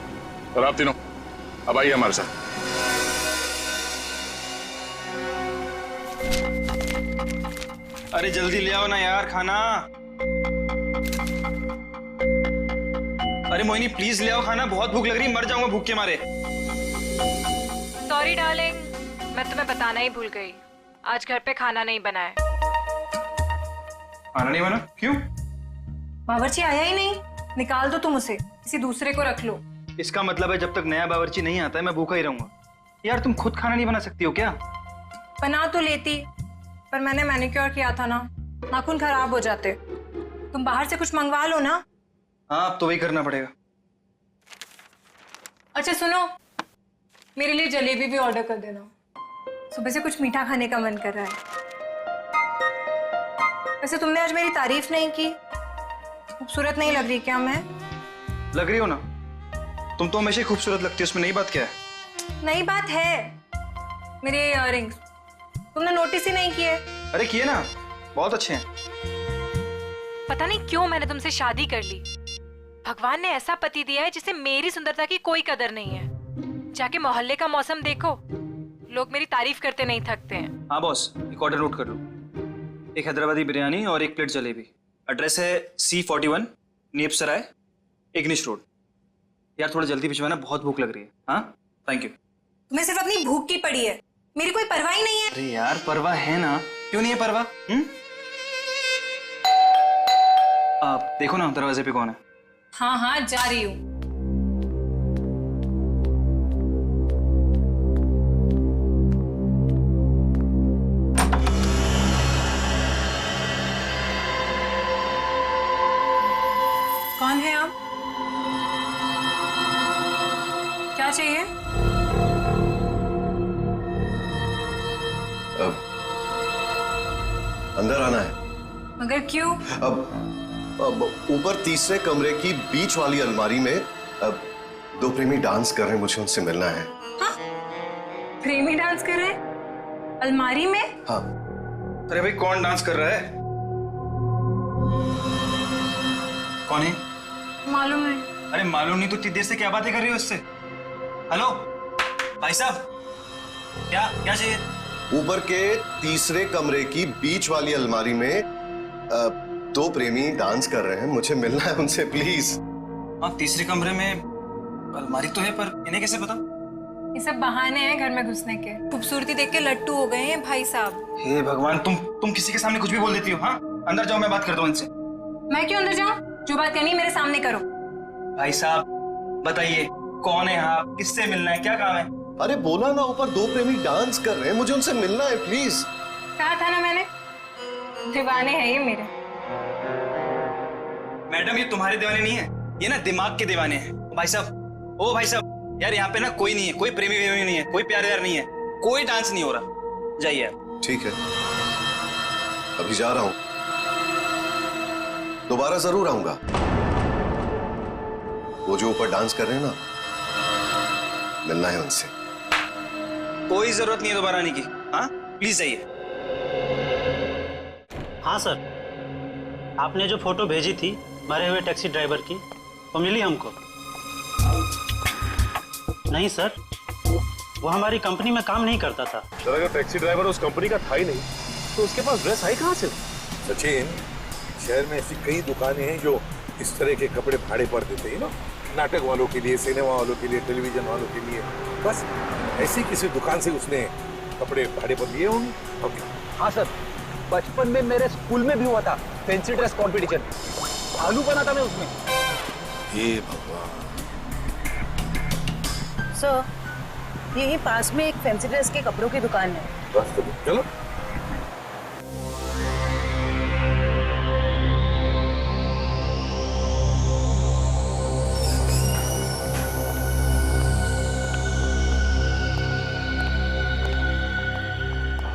और आप तीनों अब आइए हमारे साथ। अरे जल्दी ले आओ ना यार खाना। अरे मोहिनी प्लीज ले आओ खाना, बहुत भूख लग रही है, मर जाऊंगा भूख के मारे। सॉरी डार्लिंग, मैं तुम्हें बताना ही भूल गई, आज घर पे खाना नहीं बना है। खाना नहीं बना? क्यों? बावर्ची आया ही नहीं। निकाल दो तुम उसे, किसी दूसरे को रख लो। इसका मतलब है जब तक नया बावर्ची नहीं आता है मैं भूखा ही रहूंगा। यार तुम खुद खाना नहीं बना सकती हो क्या? बना तो लेती, पर मैंने मैनिक्योर किया था ना, नाखून खराब हो जाते। तुम बाहर से कुछ मंगवा लो ना। हाँ, अब तो वही करना पड़ेगा। अच्छा सुनो, मेरे लिए जलेबी भी ऑर्डर कर देना। सुबह से कुछ मीठा खाने का मन कर रहा है। वैसे तुमने आज मेरी तारीफ नहीं की। खूबसूरत नहीं लग रही क्या मैं? लग रही हो ना, तुम तो हमेशा ही खूबसूरत लगती हो, उसमें नई बात क्या है? नई बात है मेरे इयररिंग्स, तुमने नोटिस ही नहीं किए। अरे किए ना, बहुत अच्छे हैं। पता नहीं क्यों मैंने तुमसे शादी कर ली। भगवान ने ऐसा पति दिया है जिसे मेरी सुंदरता की कोई कदर नहीं है। जाके मोहल्ले का मौसम देखो, लोग मेरी तारीफ करते नहीं थकते हैं। हाँ बॉस, एक ऑर्डर नोट कर लो। एक हैदराबादी बिरयानी और एक प्लेट जलेबी। एड्रेस है C41 नीप सराय, इग्निश रोड। यार थोड़ा जल्दी भिजवाना, बहुत भूख लग रही है। हाँ थैंक यू। तुम्हें सिर्फ अपनी भूख की पड़ी है, मेरी कोई परवाह ही नहीं है। अरे यार परवाह है ना, क्यों नहीं है परवाह? आप देखो ना दरवाजे पे कौन है। हाँ हाँ जा रही हूँ। कौन है आप? क्या चाहिए? अब अंदर आना है। मगर क्यों? अब ऊपर तीसरे कमरे की बीच वाली अलमारी में अब दो प्रेमी डांस कर रहे हैं, मुझे उनसे मिलना है। हाँ? प्रेमी डांस कर रहे हैं अलमारी में? हाँ। अरे भाई कौन डांस कर रहा है? कौन है? मालूम है। अरे मालूम नहीं तो इतनी देर से क्या बातें कर रही हो इससे? हेलो भाई साहब, क्या क्या चाहिए? ऊपर के तीसरे कमरे की बीच वाली अलमारी में दो प्रेमी डांस कर रहे हैं, मुझे मिलना है उनसे प्लीज। हाँ तीसरे कमरे में अलमारी तो है, पर इन्हें कैसे पता? ये सब बहाने हैं घर में घुसने के। खूबसूरती देख के लट्टू हो गए हैं भाई साहब। हे भगवान, तुम किसी के सामने कुछ भी बोल देती हो। हाँ अंदर जाओ, मैं बात करता हूँ इनसे। मैं क्यों अंदर जाऊं? जो बात करनी है मेरे सामने करो। भाई साहब बताइए कौन है आप, किससे मिलना है, क्या काम है? अरे बोला ना, ऊपर दो प्रेमी डांस कर रहे हैं, मुझे उनसे मिलना है प्लीज। कहा था ना मैंने, दीवाने हैं ये मेरे। मैडम ये तुम्हारे दीवाने नहीं है, ये ना दिमाग के दीवाने हैं। भाई साहब, ओ भाई साहब, यार यहाँ पे ना कोई नहीं है, कोई प्रेमी वेमी नहीं है, कोई प्यार व्यार नहीं है, कोई डांस नहीं हो रहा। जाइए आप। ठीक है, अभी जा रहा हूं, दोबारा जरूर आऊंगा। वो जो ऊपर डांस कर रहे हैं ना, मिलना है उनसे। कोई जरूरत नहीं है दोबारा आने की। हाँ प्लीज जाइए। हाँ सर, आपने जो फोटो भेजी थी मरे हुए टैक्सी ड्राइवर की, वो मिली हमको। नहीं सर, वो हमारी कंपनी में काम नहीं करता था। सर अगर टैक्सी ड्राइवर उस कंपनी का था ही नहीं तो उसके पास ड्रेस आई कहाँ से? सचिन, शहर में ऐसी कई दुकानें हैं जो इस तरह के कपड़े भाड़े पर देते हैं ना, नाटक वालों के लिए, सिनेमा वालों के लिए, टेलीविजन वालों के लिए। बस ऐसी किसी दुकान से उसने कपड़े भाड़े पर लिए होंगे। ओके। हाँ सर, बचपन में मेरे स्कूल में भी हुआ था फैंसी ड्रेस कंपटीशन, भालू बना था मैं उसमें। हे भगवान। सर, यही पास में एक फैंसी ड्रेस के कपड़ों की दुकान है। बस चलो।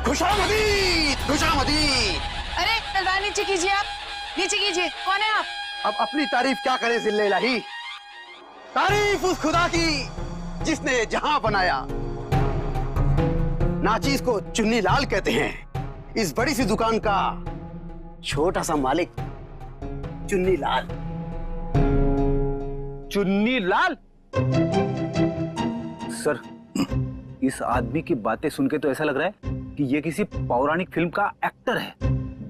खुशामदी, खुशामदी। अरे तलवार नीचे कीजिए, आप नीचे कीजिए। कौन है आप? अब अपनी तारीफ क्या करे जिल्ले इलाही, तारीफ उस खुदा की जिसने जहां बनाया। नाचीज को चुन्नी लाल कहते हैं, इस बड़ी सी दुकान का छोटा सा मालिक चुन्नी लाल। चुन्नी लाल? सर, इस आदमी की बातें सुन के तो ऐसा लग रहा है कि ये किसी पौराणिक फिल्म का एक्टर है,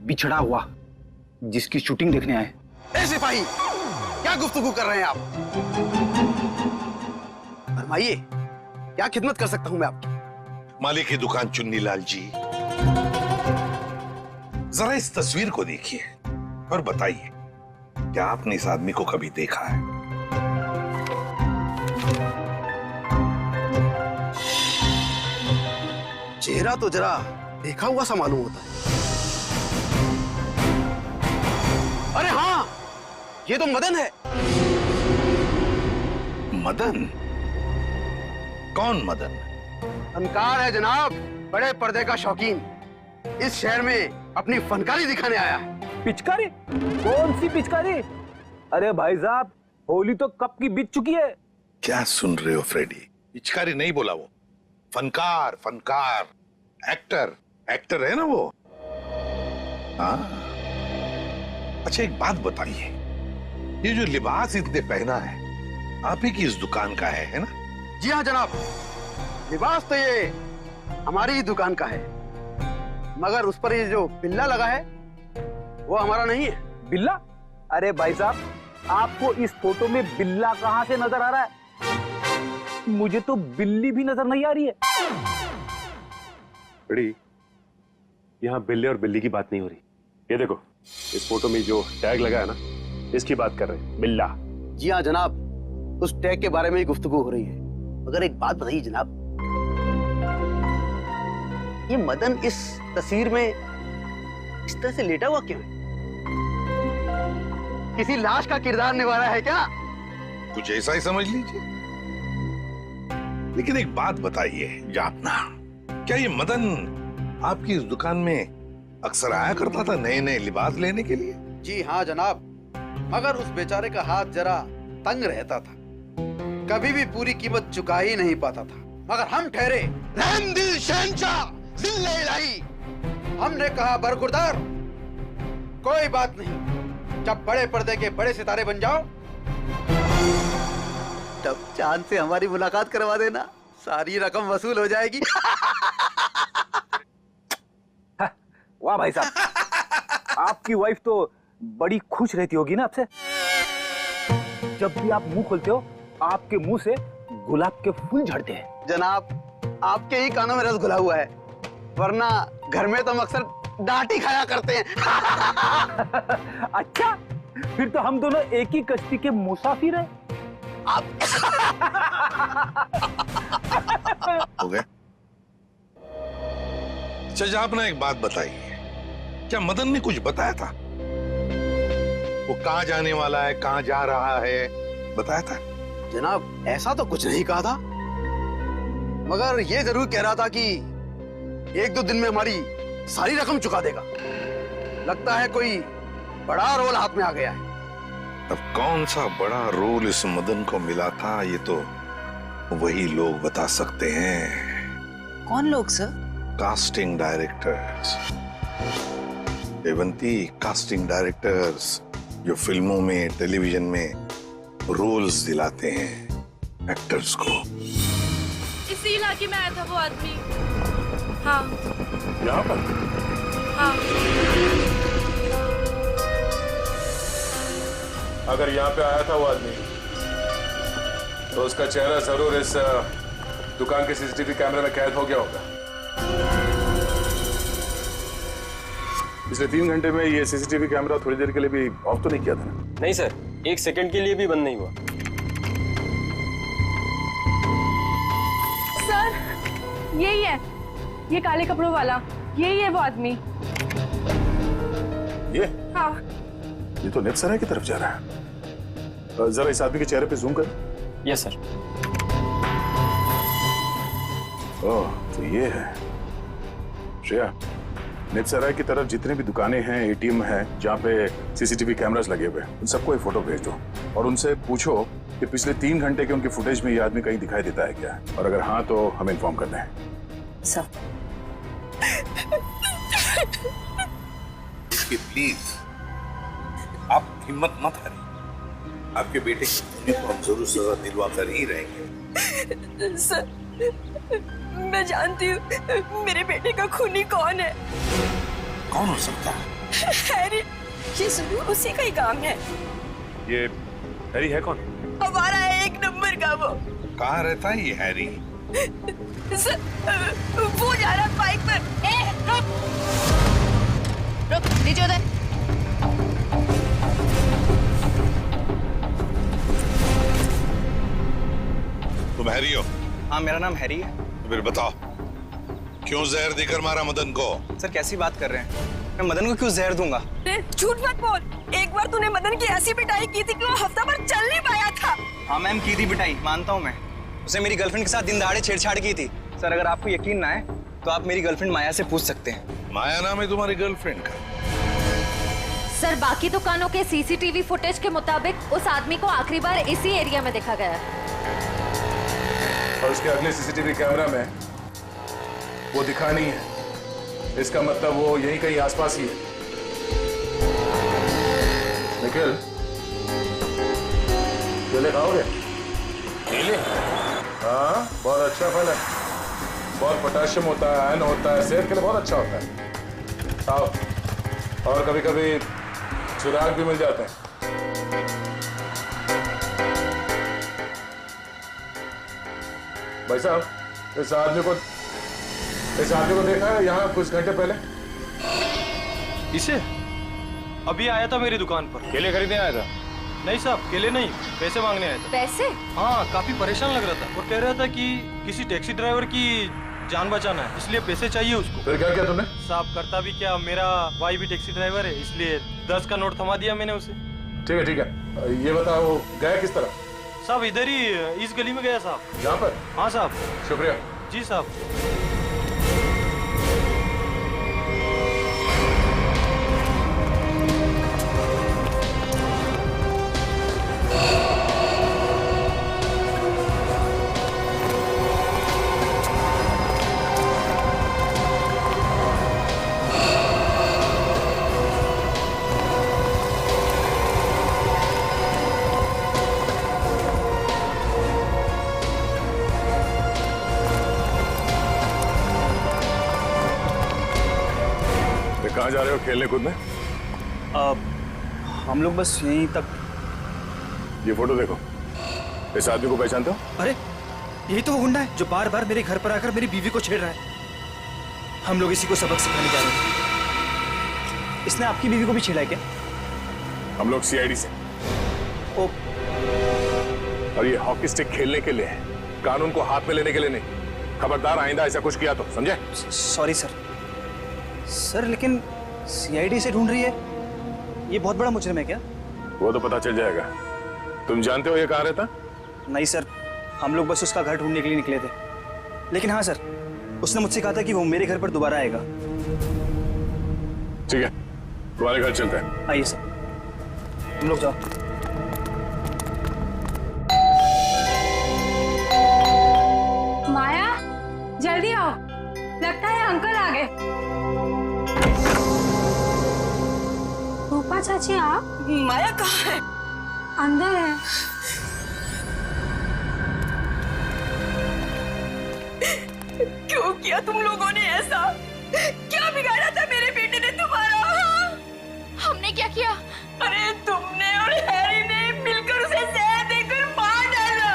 बिछड़ा हुआ, जिसकी शूटिंग देखने आए। ए सिपाही, क्या गुफ्तगू कर रहे हैं आप? फरमाइए, क्या खिदमत कर सकता हूं मैं आपकी? मालिक की दुकान चुन्नी लाल जी, जरा इस तस्वीर को देखिए और बताइए, क्या आपने इस आदमी को कभी देखा है? चेहरा तो जरा देखा हुआ सा मालूम होता है। अरे हाँ, ये तो मदन है। मदन? कौन मदन? फनकार है जनाब, बड़े पर्दे का शौकीन। इस शहर में अपनी फनकारी दिखाने आया है। पिचकारी? कौन सी पिचकारी? अरे भाई साहब, होली तो कब की बीत चुकी है। क्या सुन रहे हो फ्रेडी? पिचकारी नहीं बोला वो, फनकार, फनकार, एक्टर, एक्टर है ना वो। हाँ, अच्छा एक बात बताइए, ये जो लिबास इसने पहना है आप ही की इस दुकान का है ना? जी हाँ जनाब, लिबास तो ये हमारी ही दुकान का है, मगर उस पर ये जो बिल्ला लगा है वो हमारा नहीं है। बिल्ला? अरे भाई साहब, आपको इस फोटो में बिल्ला कहां से नजर आ रहा है? मुझे तो बिल्ली भी नजर नहीं आ रही है। बड़ी, यहाँ बिल्ले और बिल्ली की बात नहीं हो रही। ये देखो, इस फोटो में जो टैग लगा है ना, इसकी बात कर रहे हैं, बिल्ला। जी हाँ जनाब, उस टैग के बारे में ही गुफ्तगू हो रही है। मगर एक बात बताइए जनाब, ये मदन इस तस्वीर में इस तरह से लेटा हुआ क्यों है? किसी लाश का किरदार निभा रहा है क्या? कुछ ऐसा ही समझ लीजिए। लेकिन एक बात बताइए जापना, क्या ये मदन आपकी इस दुकान में अक्सर आया करता था नए नए लिबास लेने के लिए? जी हाँ जनाब, मगर उस बेचारे का हाथ जरा तंग रहता था, कभी भी पूरी कीमत चुका ही नहीं पाता था। मगर हम ठहरे रहम दिल शहंशाह जिल्ले इलाही। हमने कहा बरखुरदार, कोई बात नहीं, जब बड़े पर्दे के बड़े सितारे बन जाओ तब चांद से हमारी मुलाकात करवा देना, सारी रकम वसूल हो जाएगी। वाह भाई साहब, आपकी वाइफ तो बड़ी खुश रहती होगी ना आपसे। जब भी आप मुंह खोलते हो आपके मुंह से गुलाब के फूल झड़ते हैं। जनाब, आपके ही कानों में रस घुला हुआ है, वरना घर में तो हम अक्सर डांट ही खाया करते हैं। अच्छा, फिर तो हम दोनों एक ही कश्ती के मुसाफिर हैं। आप हो गए? अच्छा आपने एक बात बताई, क्या मदन ने कुछ बताया था? वो कहाँ जाने वाला है, कहाँ जा रहा है, बताया था? जनाब, ऐसा तो कुछ नहीं कहा था, मगर ये जरूर कह रहा था कि एक दो दिन में हमारी सारी रकम चुका देगा। लगता है कोई बड़ा रोल हाथ में आ गया है। अब कौन सा बड़ा रोल इस मदन को मिला था, ये तो वही लोग बता सकते हैं। कौन लोग sir? Casting directors. Devanti, casting directors जो फिल्मों में, टेलीविजन में रोल्स दिलाते हैं एक्टर्स को। इसी इलाके में आया था वो आदमी। हाँ। यहाँ पर? हाँ। अगर यहाँ पे आया था वो आदमी, तो उसका चेहरा जरूर इस दुकान के सीसीटीवी कैमरे में कैद हो गया होगा। पिछले 3 घंटे में ये सीसीटीवी कैमरा थोड़ी देर के लिए भी ऑफ तो नहीं किया था ना? नहीं सर, 1 सेकंड के लिए भी बंद नहीं हुआ। सर, यही है, ये काले कपड़ों वाला, यही है वो आदमी। ये? हाँ। ये तो नेक्स्ट सराय की तरफ जा रहा है। जरा इस आदमी के चेहरे पे जूम कर। Yes sir. ओह, तो ये है श्रेया। नेत्सराय की तरफ जितने भी दुकानें हैं, एटीएम हैं, जहाँ पे सीसीटीवी कैमरास लगे हुए हैं, उन सबको एक फोटो भेज दो और उनसे पूछो कि पिछले 3 घंटे के उनके फुटेज में ये आदमी कहीं दिखाई देता है क्या, और अगर हाँ तो हमें इन्फॉर्म कर दें। सर। प्लीज आप हिम्मत मत हारिए, आपके बेटे की तो हम जरूर सजा दिलवा कर ही रहेंगे। सर, मैं जानती हूँ मेरे बेटे का खूनी कौन है। कौन हो सकता है? हैरी, ये जरूर उसी का ही काम है। ये हैरी है कौन? हमारा है 1 नंबर का वो। कहाँ रहता है ये हैरी? सर, वो जा रहा है बाइक पर। रुक, नीचे उतर। तुम हैरी हो? हाँ, मेरा नाम हैरी है। तो फिर बताओ, क्यों जहर देकर मारा मदन को? सर कैसी बात कर रहे हैं, मैं मदन को क्यों जहर दूंगा? झूठ मत बोल, एक बार तूने मदन की ऐसी पिटाई की थी कि वो हफ्ता भर चल नहीं पाया था। हाँ मैम, की थी पिटाई, मानता हूँ मैं। उसने मेरी गर्लफ्रेंड के साथ दिन दहाड़े छेड़छाड़ की थी। सर अगर आपको यकीन ना है तो आप मेरी गर्लफ्रेंड माया से पूछ सकते हैं। माया नाम है तुम्हारी गर्लफ्रेंड का? सर बाकी दुकानों के सीसीटीवी फुटेज के मुताबिक उस आदमी को आखिरी बार इसी एरिया में देखा गया है। और उसके अगले सीसीटीवी कैमरा में वो दिखा नहीं है। इसका मतलब वो यहीं कहीं आसपास ही है। निखिल, केले खाओगे? केले? हाँ, बहुत अच्छा फल है। बहुत पोटेशियम होता है, आयरन होता है, सेहत के लिए बहुत अच्छा होता है। खाओ। और कभी कभी चिराग भी मिल जाते हैं। भाई साहब, इस आदमी को देखा है यहाँ कुछ घंटे पहले? इसे अभी आया था मेरी दुकान पर। केले खरीदने आया था? नहीं साहब, केले नहीं, पैसे मांगने आया था। पैसे? हाँ, काफी परेशान लग रहा था। वो कह रहा था कि किसी टैक्सी ड्राइवर की जान बचाना है, इसलिए पैसे चाहिए उसको। फिर क्या किया तुमने? साहब करता भी क्या, मेरा भाई भी टैक्सी ड्राइवर है, इसलिए 10 का नोट थमा दिया मैंने उसे। ठीक है। ये बताओ गया किस तरह? साहब इधर ही इस गली में गया साहब। यहाँ पर? हाँ साहब। शुक्रिया। जी साहब। कहाँ जा रहे हो खेलने कूदने? हम लोग बस यहीं तक। ये फोटो देखो, इस आदमी को पहचानते हो? अरे यही तो वो गुंडा है जो बार बार मेरे घर पर आकर मेरी बीवी को छेड़ रहा है। हम लोग इसी को सबक सिखाने जा रहे थे। इसने आपकी बीवी को भी छेड़ा है क्या? हम लोग सीआईडी से। ओ। और ये हॉकी स्टिक खेलने के लिए है, कानून को हाथ में लेने के लिए नहीं। खबरदार आइंदा ऐसा कुछ किया तो, समझे? सॉरी सर, लेकिन सीआईडी से ढूंढ रही है, ये बहुत बड़ा मुजरिम है क्या? वो तो पता चल जाएगा। तुम जानते हो ये कहाँ रहता? नहीं सर, हम लोग बस उसका घर ढूंढने के लिए निकले थे। लेकिन हाँ सर, उसने मुझसे कहा था कि वो मेरे घर पर दोबारा आएगा। ठीक है, तुम्हारे घर चलते हैं। आइए सर, तुम लोग जाओ। माया, जल्दी आओ, लगता है अंकल आ गए। रूपा चाची आप? माया कहाँ है? अंदर है। क्यों किया तुम लोगों ने ऐसा? क्या बिगाड़ा था मेरे बेटे ने तुम्हारा? हमने क्या किया? अरे तुमने और हैरी ने मिलकर उसे जहर देकर मार डाला।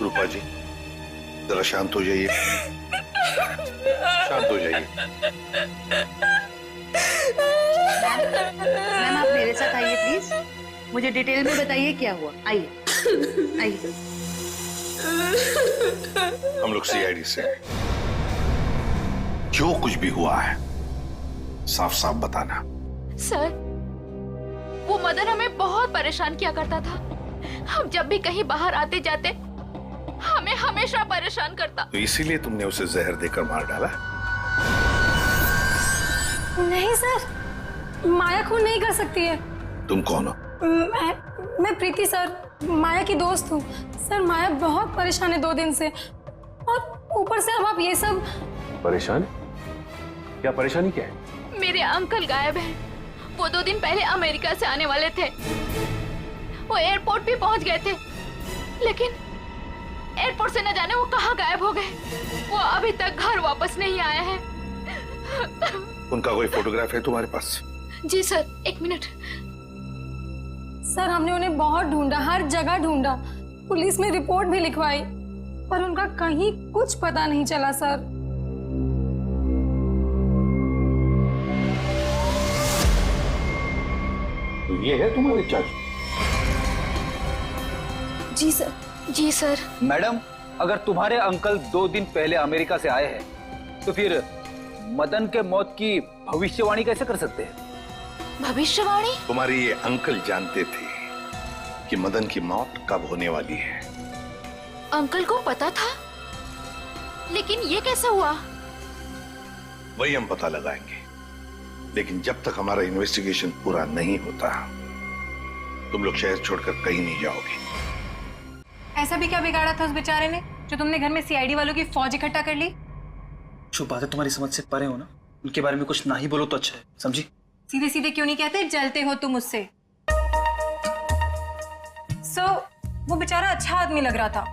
रूपा जी, जरा शांत हो जाइए, शांत हो जाइए। मैम आप मेरे साथ आइए प्लीज, मुझे डिटेल में बताइए क्या हुआ। आइए आइए। हम लोग सीआईडी से। जो कुछ भी हुआ है साफ साफ बताना। सर, वो मदन हमें बहुत परेशान किया करता था। हम जब भी कहीं बाहर आते जाते हमें हमेशा परेशान करता। तो इसीलिए तुमने उसे जहर देकर मार डाला? नहीं सर, माया खून नहीं कर सकती है। तुम कौन हो? मैं प्रीति सर, माया की दोस्त हूँ। सर माया बहुत परेशान है 2 दिन से, और ऊपर से अब आप ये सब। परेशान? क्या परेशानी क्या है? मेरे अंकल गायब हैं। वो 2 दिन पहले अमेरिका से आने वाले थे। वो एयरपोर्ट भी पहुंच गए थे, लेकिन एयरपोर्ट से न जाने वो कहाँ गायब हो गए। वो अभी तक घर वापस नहीं आए हैं। उनका कोई फोटोग्राफ है तुम्हारे पास? जी सर, 1 मिनट। सर हमने उन्हें बहुत ढूंढा, हर जगह ढूंढा, पुलिस में रिपोर्ट भी लिखवाई, पर उनका कहीं कुछ पता नहीं चला सर। तो ये है तुम्हारे चाचू? जी सर। जी सर। मैडम, अगर तुम्हारे अंकल 2 दिन पहले अमेरिका से आए हैं तो फिर मदन के मौत की भविष्यवाणी कैसे कर सकते हैं? भविष्यवाणी? तुम्हारे ये अंकल जानते थे कि मदन की मौत कब होने वाली है। अंकल को पता था, लेकिन ये कैसे हुआ? वही हम पता लगाएंगे, लेकिन जब तक हमारा इन्वेस्टिगेशन पूरा नहीं होता तुम लोग शहर छोड़कर कहीं नहीं जाओगे। ऐसा भी क्या बिगाड़ा था उस बेचारे ने जो तुमने घर में सीआईडी वालों की फौज इकट्ठा कर ली? जो बातें तुम्हारी समझ से परे हो ना, उनके बारे में कुछ ना ही बोलो तो अच्छा है, समझी? सीधे सीधे क्यों नहीं कहते जलते हो तुम उससे? वो बेचारा अच्छा आदमी लग रहा था।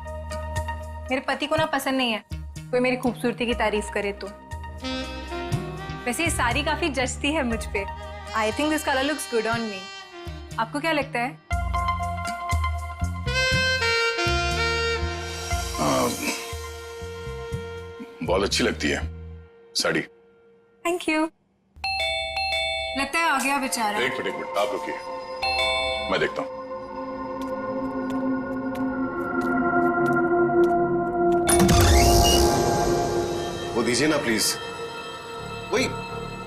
मेरे पति को ना पसंद नहीं है कोई मेरी खूबसूरती की तारीफ करे तो। वैसे ये साड़ी काफी जचती है मुझ पे। I think this colour looks good on me. आपको क्या लगता है? बहुत अच्छी लगती है साड़ी। Thank you. लगता है आ गया बेचारा। एक मिनट आप रुकिए, मैं देखता हूं। वो दीजिए ना प्लीज। वही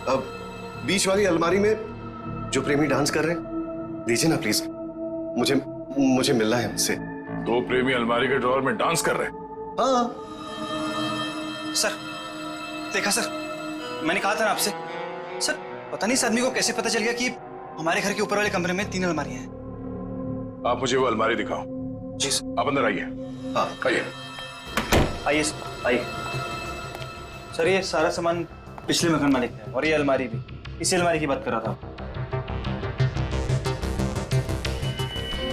अब बीच वाली अलमारी में जो प्रेमी डांस कर रहे हैं, दीजिए ना प्लीज। मुझे मिलना है उनसे। दो प्रेमी अलमारी के ड्रॉअर में डांस कर रहे हैं? हाँ सर, देखा सर, मैंने कहा था ना आपसे। सर, पता नहीं इस आदमी को कैसे पता चल गया कि हमारे घर के ऊपर वाले कमरे में 3 अलमारियां हैं। आप मुझे वो अलमारी दिखाओ। जी सर। आप अंदर आइए। हाँ आइए। आइए आइए। सर, ये सारा सामान पिछले मकान मालिक है और ये अलमारी भी इसी अलमारी की बात कर रहा था।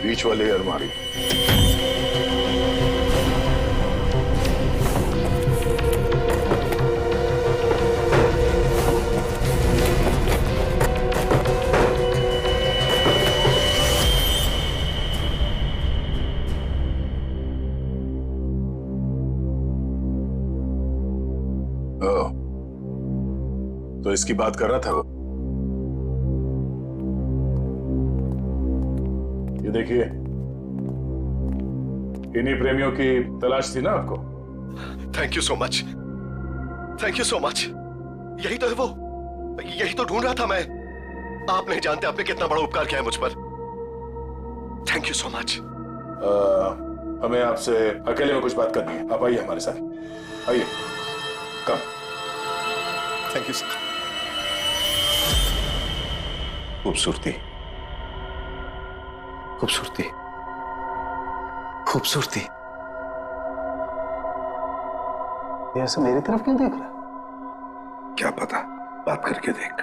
बीच वाली अलमारी। तो इसकी बात कर रहा था वो। ये देखिए, इन्हीं प्रेमियों की तलाश थी ना आपको? Thank you so much, thank you so much. यही तो है वो, यही तो ढूंढ रहा था मैं। आप नहीं जानते आपने कितना बड़ा उपकार किया है मुझ पर। Thank you so much. हमें आपसे अकेले में कुछ बात करनी है, आप आइए हमारे साथ। आइए, कम। Thank you sir. खूबसूरती, खूबसूरती, खूबसूरती। ये ऐसे मेरी तरफ क्यों देख रहा है? क्या पता, बात करके देख।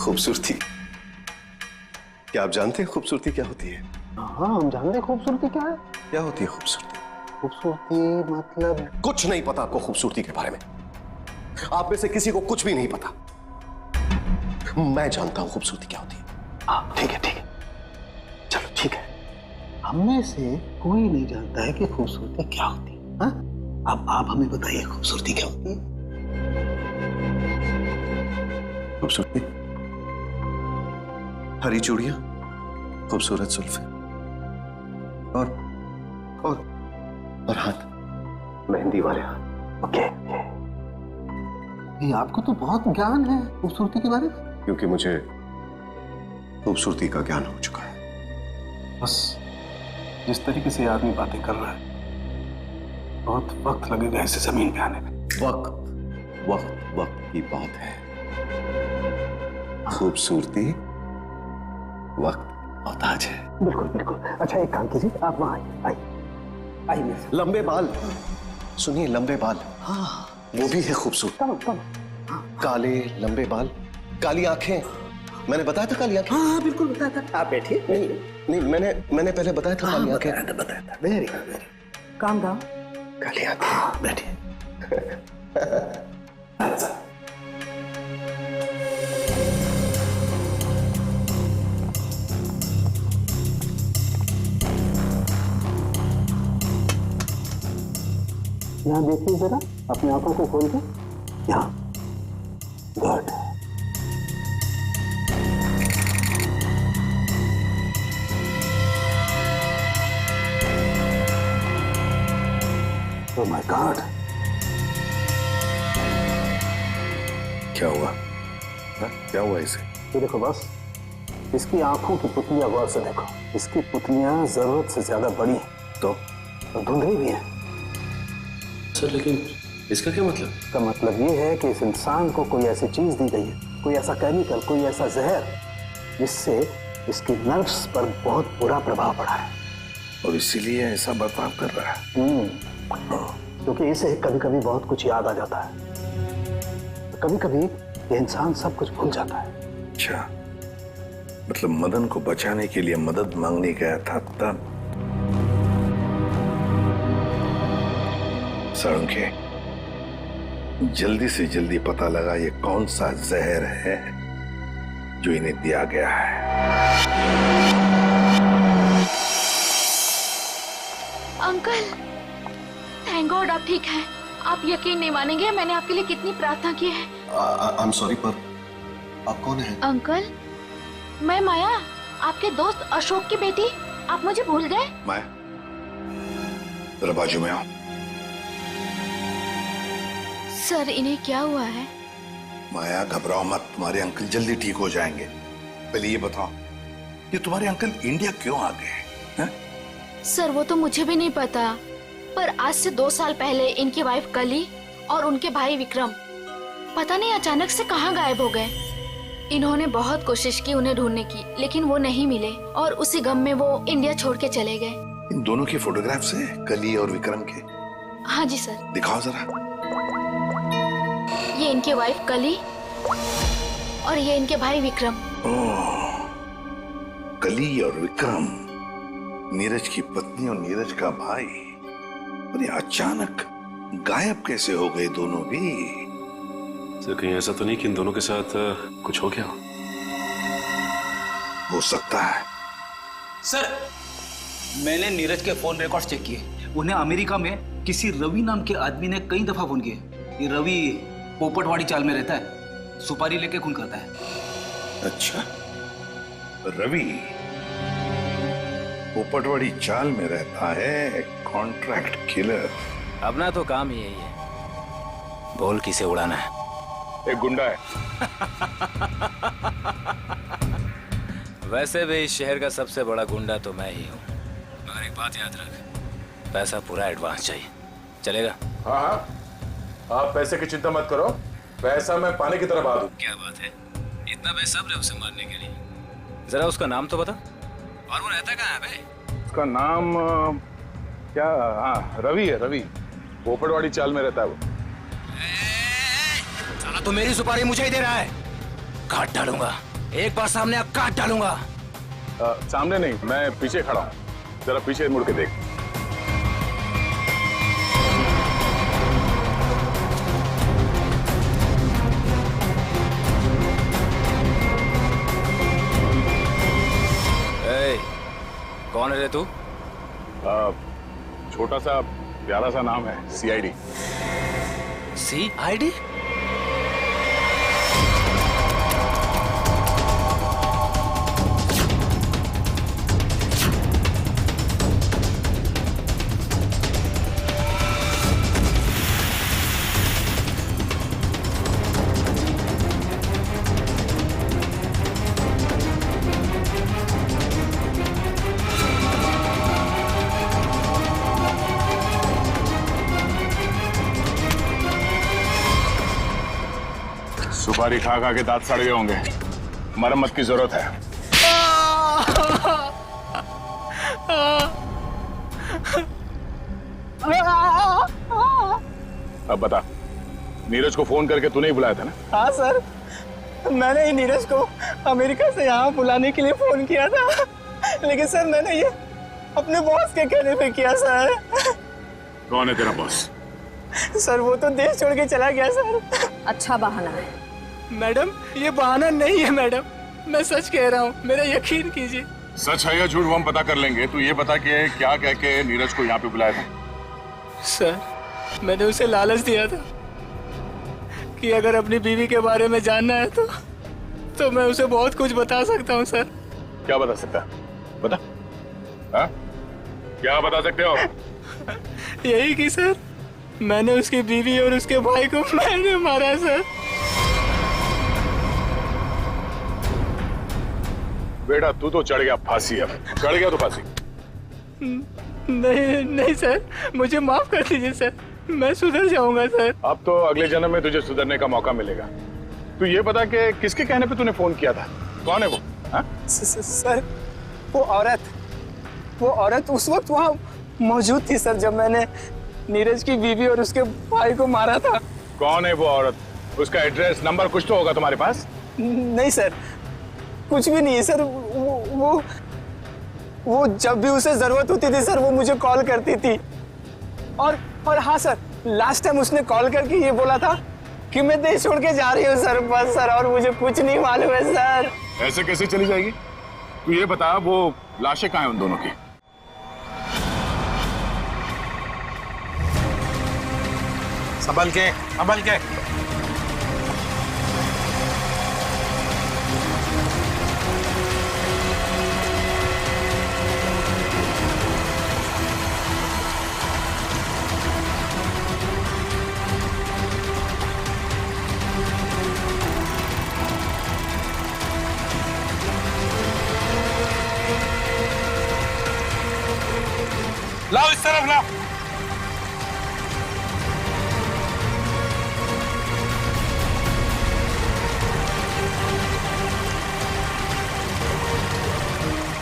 खूबसूरती, क्या आप जानते हैं खूबसूरती क्या होती है? हाँ, हम जानते हैं खूबसूरती क्या है। क्या होती है खूबसूरती? खूबसूरती मतलब कुछ नहीं पता आपको खूबसूरती के बारे में। आप में से किसी को कुछ भी नहीं पता। मैं जानता हूं खूबसूरती क्या होती है। हाँ, ठीक है, ठीक है, चलो ठीक है। हम में से कोई नहीं जानता है कि खूबसूरती क्या होती है। हाँ? अब आप हमें बताइए खूबसूरती क्या होती है? खूबसूरती हरी चूड़ियां, खूबसूरत जुल्फे और हाथ, मेहंदी वाले हाथ। ओके। ये आपको तो बहुत ज्ञान है खूबसूरती के बारे में। क्योंकि मुझे खूबसूरती का ज्ञान हो चुका है। बस जिस तरीके से आदमी बातें कर रहा है, बहुत वक्त लगेगा इसे जमीन पे आने में। वक्त वक्त वक्त की बात है। खूबसूरती वक्त मोहताज है। बिल्कुल बिल्कुल। अच्छा, एक काम कीजिए, आप वहां आइए। आइए। लंबे बाल, सुनिए, लंबे बाल। हाँ, वो भी है खूबसूरत। काले लंबे बाल, काली आंखें। मैंने बताया था काली आंखें। हाँ, बिल्कुल बताया था। आप बैठिए। नहीं, मैंने पहले बताया था काली आंखें। बताया था। Very good, very. Calm down. काली आंखें। बैठिए। यहाँ देखिए जरा, अपनी आंखों को खोल के। यहाँ। गुड। ओह माय गॉड, क्या हुआ? क्या हुआ इसे? ये देखो बस, इसकी आंखों की पुतलियां गौर से देखो। इसकी पुतलियां जरूरत से ज्यादा बड़ी हैं तो धुंधली भी हैं। सर लेकिन इसका क्या मतलब? इसका मतलब ये है कि इस इंसान को कोई ऐसी चीज दी गई है, कोई ऐसा केमिकल, कोई ऐसा जहर जिससे इसके नर्व्स पर बहुत बुरा प्रभाव पड़ा है और इसीलिए ऐसा बर्ताव कर रहा है। क्योंकि इसे कभी कभी बहुत कुछ याद आ जाता है, कभी कभी ये इंसान सब कुछ भूल जाता है। अच्छा, मतलब मदन को बचाने के लिए मदद मांगने गया था तब। साळुंखे, जल्दी से जल्दी पता लगा ये कौन सा जहर है जो इन्हें दिया गया है। अंकल, थैंक गॉड आप ठीक हैं। आप यकीन नहीं मानेंगे मैंने आपके लिए कितनी प्रार्थना की है। आई एम सॉरी, पर आप कौन हैं? अंकल, मैं माया, आपके दोस्त अशोक की बेटी। आप मुझे भूल गए? माया, जरा बाजू में आओ। सर, इन्हें क्या हुआ है? माया, घबराओ मत, तुम्हारे अंकल जल्दी ठीक हो जाएंगे। पहले ये बताओ, ये तुम्हारे अंकल इंडिया क्यों आ गए हैं? सर, वो तो मुझे भी नहीं पता, पर आज से 2 साल पहले इनकी वाइफ कली और उनके भाई विक्रम पता नहीं अचानक से कहाँ गायब हो गए। इन्होंने बहुत कोशिश की उन्हें ढूंढने की, लेकिन वो नहीं मिले और उसी गम में वो इंडिया छोड़ के चले गए। इन दोनों की फोटोग्राफ्स हैं, कली और विक्रम के? हाँ जी सर। दिखाओ जरा। ये इनकी वाइफ कली और ये इनके भाई विक्रम। ओह, कली और विक्रम, नीरज की पत्नी और नीरज का भाई। और ये अचानक गायब कैसे हो गए दोनों भी? सर, कहीं ऐसा तो नहीं कि इन दोनों के साथ कुछ हो गया हो सकता है। सर, मैंने नीरज के फोन रिकॉर्ड्स चेक किए। उन्हें अमेरिका में किसी रवि नाम के आदमी ने कई दफा फोन किए। ये रवि पोपटवाड़ी चाल में रहता है, सुपारी लेके खून करता है। अच्छा, रवि पोपटवाड़ी चाल में रहता है, कॉन्ट्रैक्ट किलर। अपना तो काम ही यही है, बोल किसे उड़ाना है। एक गुंडा है। वैसे भी इस शहर का सबसे बड़ा गुंडा तो मैं ही हूँ, मगर एक बात याद रख, पैसा पूरा एडवांस चाहिए। चलेगा? हाँ हाँ, आप पैसे की चिंता मत करो, पैसा मैं पानी की तरह बहा दूं। क्या बात है, इतना बेसब्र है उसे मारने के लिए। जरा उसका नाम तो बता, और वो रहता कहाँ है बे? उसका नाम क्या? हाँ, रवि है, रवि। पोपटवाड़ी चाल में रहता है वो। साला तो मेरी सुपारी मुझे ही दे रहा है, काट डालूंगा। एक बार सामने आप काट डालूंगा। सामने नहीं, मैं पीछे खड़ा हूँ, जरा पीछे मुड़ के देख। कौन है रे तू? छोटा सा प्यारा सा नाम है, CID। CID? सुपारी खा खा के दांत सड़ गए होंगे, मरम्मत की जरूरत है। अब बता, नीरज को फोन करके तूने ही बुलाया था ना? हाँ सर, मैंने ही नीरज को अमेरिका से यहाँ बुलाने के लिए फोन किया था, लेकिन सर मैंने ये अपने बॉस के कहने पे किया सर। कौन है तेरा बॉस? सर वो तो देश छोड़ के चला गया सर। अच्छा बहाना है मैडम, ये बहाना नहीं है मैडम, मैं सच कह रहा हूँ, मेरा यकीन कीजिए। सच है या झूठ वो हम पता कर लेंगे, तू ये बता कि क्या कह के नीरज को यहाँ पे बुलाया था? सर, मैंने उसे लालच दिया था कि अगर अपनी बीवी के बारे में जानना है तो मैं उसे बहुत कुछ बता सकता हूँ सर। क्या बता सकता है? बता। हाँ? क्या बता सकते हो? यही कि सर, मैंने उसकी बीवी और उसके भाई को मैंने मारा सर। बेटा तू तो चढ़ गया फांसी, अब चढ़ गया तो फांसी। नहीं नहीं सर, मुझे माफ कर दीजिए सर, मैं सुधर जाऊंगा सर। अब तो अगले जन्म में तुझे सुधरने का मौका मिलेगा। तू ये बता कि किसके कहने पे तूने फोन किया था, कौन है वो? सर वो औरत उस वक्त वहाँ मौजूद थी सर, जब मैंने नीरज की बीवी और उसके भाई को मारा था। कौन है वो औरत? उसका एड्रेस नंबर कुछ तो होगा तुम्हारे पास? नहीं सर, कुछ भी नहीं है सर। वो जब भी उसे जरूरत होती थी सर, वो मुझे कॉल करती थी। और हाँ सर, लास्ट टाइम उसने कॉल करके ये बोला था कि मैं देश छोड़ के जा रही हूँ सर, बस सर, और मुझे कुछ नहीं मालूम है सर। ऐसे कैसे चली जाएगी? तू ये बता, वो लाशें कहाँ हैं उन दोनों की? संभल के, संभल के। लाओ इस तरफ लाओ।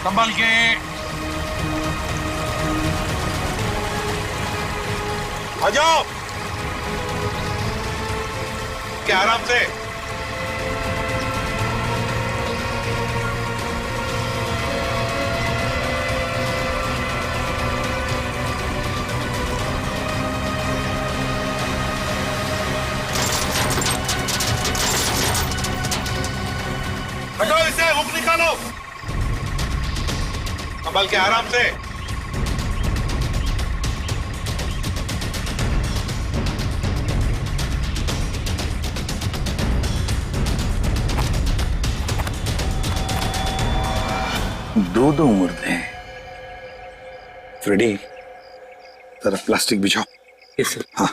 संभल के। आ जाओ, क्या आराम से। हटाओ इसे, हुक निकालो। संभल के, आराम से। दो मुर्दे। फ्रेडी, जरा प्लास्टिक बिछाओ। हाँ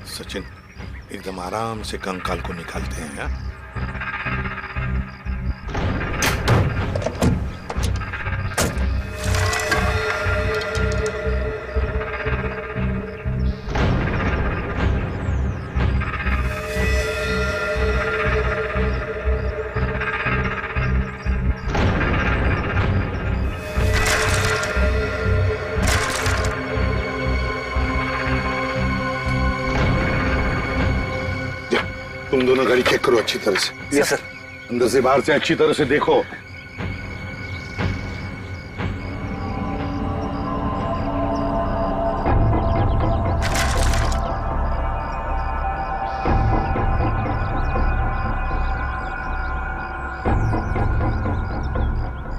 सचिन, एकदम आराम से कंकाल को निकालते हैं। हाँ? तुम दोनों गाड़ी चेक करो अच्छी तरह से। Yes sir. अंदर से बाहर से अच्छी तरह से देखो।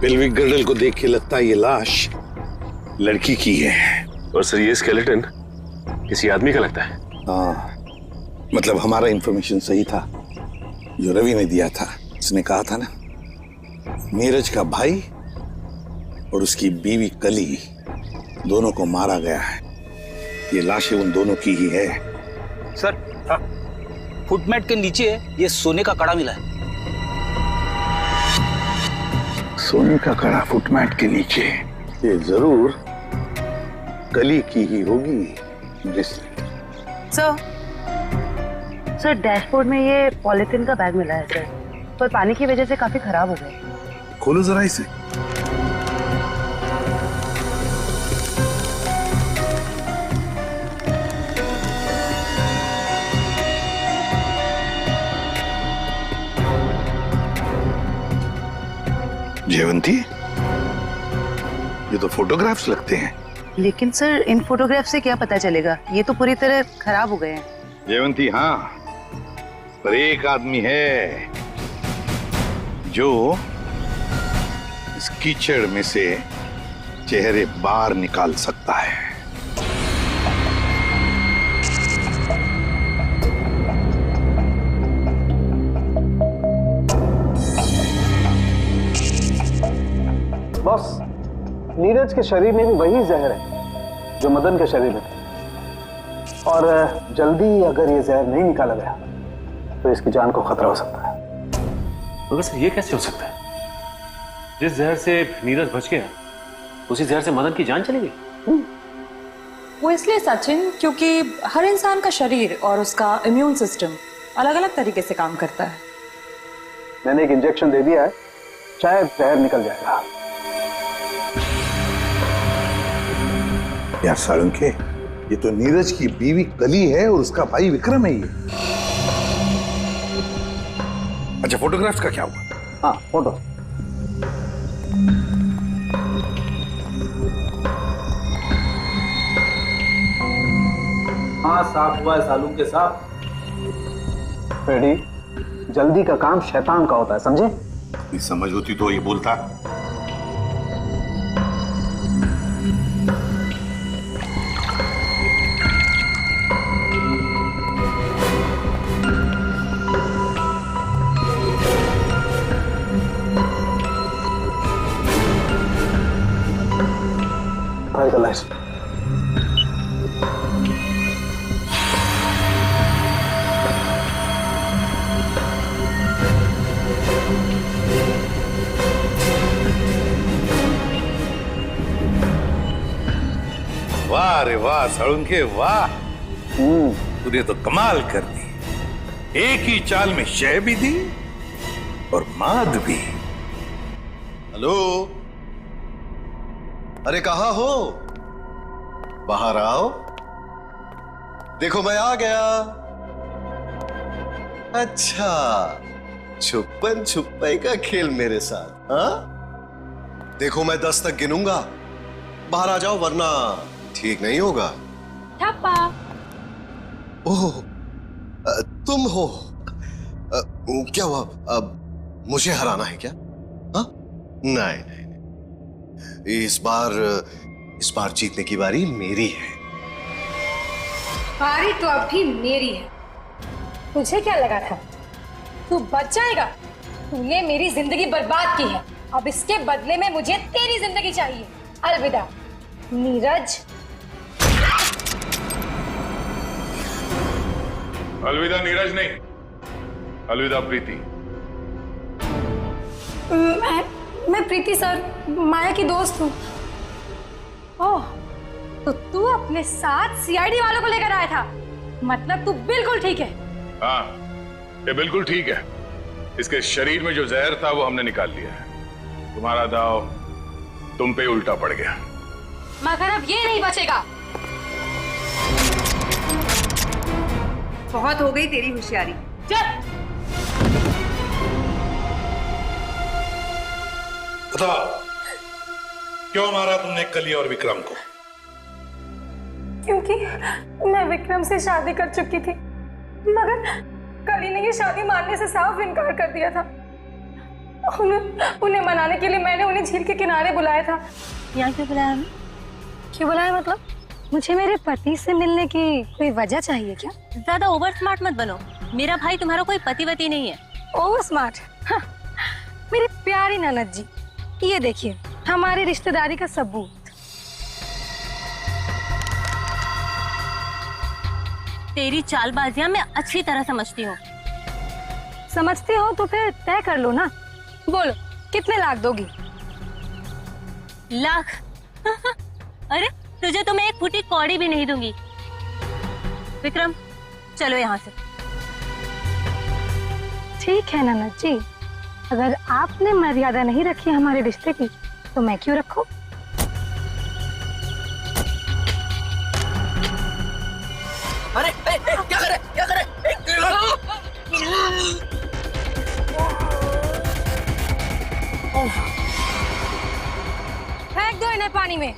पेल्विक गर्डल को देख के लगता है ये लाश लड़की की है। और सर ये स्केलेटन किसी आदमी का लगता है। हाँ, मतलब हमारा इंफॉर्मेशन सही था जो रवि ने दिया था। उसने कहा था ना, नीरज का भाई और उसकी बीवी कली दोनों को मारा गया है। ये लाशें उन दोनों की ही है। सर, फुटमैट के नीचे ये सोने का कड़ा मिला है। सोने का कड़ा फुटमैट के नीचे? ये जरूर कली की ही होगी। सर डैशबोर्ड में ये पॉलिथीन का बैग मिला है सर, पर पानी की वजह से काफी खराब हो गए। खोलो जरा इसे। जयवंती, ये तो फोटोग्राफ्स लगते हैं। लेकिन सर इन फोटोग्राफ से क्या पता चलेगा, ये तो पूरी तरह खराब हो गए हैं। जयवंती, हाँ, पर एक आदमी है जो इस कीचड़ में से चेहरे बाहर निकाल सकता है। बॉस, नीरज के शरीर में भी वही जहर है जो मदन के शरीर में था, और जल्दी अगर ये जहर नहीं निकाला गया तो इसकी जान को खतरा हो सकता है। मगर सर ये कैसे हो सकता है? जिस जहर से नीरज बच गया उसी जहर से मदन की जान चली गई। वो इसलिए सचिन क्योंकि हर इंसान का शरीर और उसका इम्यून सिस्टम अलग अलग तरीके से काम करता है। मैंने एक इंजेक्शन दे दिया है, शायद जहर निकल जाएगा। यार साळुंखे, ये तो नीरज की बीवी कली है और उसका भाई विक्रम है ये। अच्छा, फोटोग्राफ्स का क्या हुआ? हाँ, फोटो। हाँ, साफ हुआ है सालूके साहब। फ्रेडी, जल्दी का काम शैतान का होता है, समझे? समझ होती तो ये बोलता। वाह रे वाह साळुंखे, वाह, तूने तो कमाल कर दी। एक ही चाल में शय भी दी और माद भी। हेलो, अरे कहाँ हो? बाहर आओ, देखो मैं आ गया। अच्छा, छुपन छुपाई का खेल मेरे साथ, हाँ? देखो मैं 10 तक गिनूंगा, बाहर आ जाओ वरना ठीक नहीं होगा। ठप्पा। ओह, तुम हो? क्या हुआ? अब मुझे हराना है क्या? हाँ? नहीं नहीं नहीं, इस बार जीतने की बारी मेरी है। बारी तो अब भी मेरी है। तुझे क्या लगा था तू बच जाएगा? तूने मेरी जिंदगी बर्बाद की है, अब इसके बदले में मुझे तेरी जिंदगी चाहिए। अलविदा नीरज। अलविदा नीरज नहीं, अलविदा प्रीति। मैं प्रीति सर, माया की दोस्त हूँ। ओह, तो तू अपने साथ सीआईडी वालों को लेकर आया था? मतलब तू बिल्कुल ठीक है। हाँ, ये बिल्कुल ठीक है। इसके शरीर में जो जहर था वो हमने निकाल लिया है। तुम्हारा दाव तुम पे उल्टा पड़ गया। मगर अब ये नहीं बचेगा। बहुत हो गई तेरी होशियारी। बताओ, क्यों मारा तुमने कली और विक्रम को? क्योंकि मैं विक्रम से शादी कर चुकी थी, मगर कली ने ये शादी मानने से साफ इनकार कर दिया था। उन्हें मनाने के लिए मैंने उन्हें झील के किनारे बुलाया था। यहाँ क्यों बुलाया? क्यों बुलाया मतलब? मुझे मेरे पति से मिलने की कोई वजह चाहिए क्या? ज्यादा ओवर स्मार्ट मत बनो। मेरा भाई तुम्हारा कोई पतिवती नहीं है। Over smart? हाँ, मेरी प्यारी ननद जी, ये देखिए हमारी रिश्तेदारी का सबूत। तेरी चालबाजियां मैं अच्छी तरह समझती हूँ। समझती हो तो फिर तय कर लो ना। बोलो, कितने लाख दोगी? लाख? अरे तुझे तो मैं एक फूटी कौड़ी भी नहीं दूंगी। विक्रम, चलो यहाँ से। ठीक है ननद जी, अगर आपने मर्यादा नहीं रखी हमारे रिश्ते की तो मैं क्यों रखूं? अरे क्या करे, क्या करे? फेंक दो इन्हें पानी में।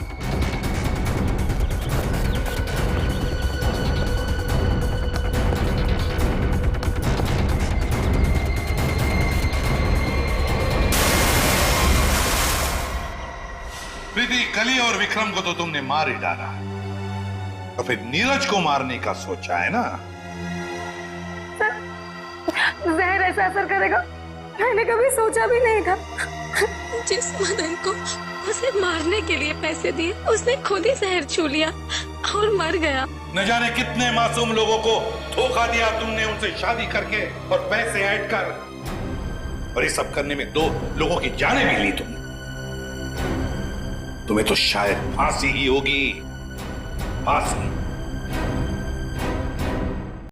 प्रीति, कली और विक्रम को तो तुमने मार ही डाला, तो फिर नीरज को मारने का सोचा है ना? जहर ऐसा असर करेगा मैंने कभी सोचा भी नहीं था। जिस मदन को उसे मारने के लिए पैसे दिए उसने खुद ही जहर छू लिया और मर गया। न जाने कितने मासूम लोगों को धोखा दिया तुमने उनसे शादी करके और पैसे ऐड कर। और ये सब करने में 2 लोगों की जानें भी ली तुमने। तुम्हें तो शायद फांसी ही होगी, फांसी।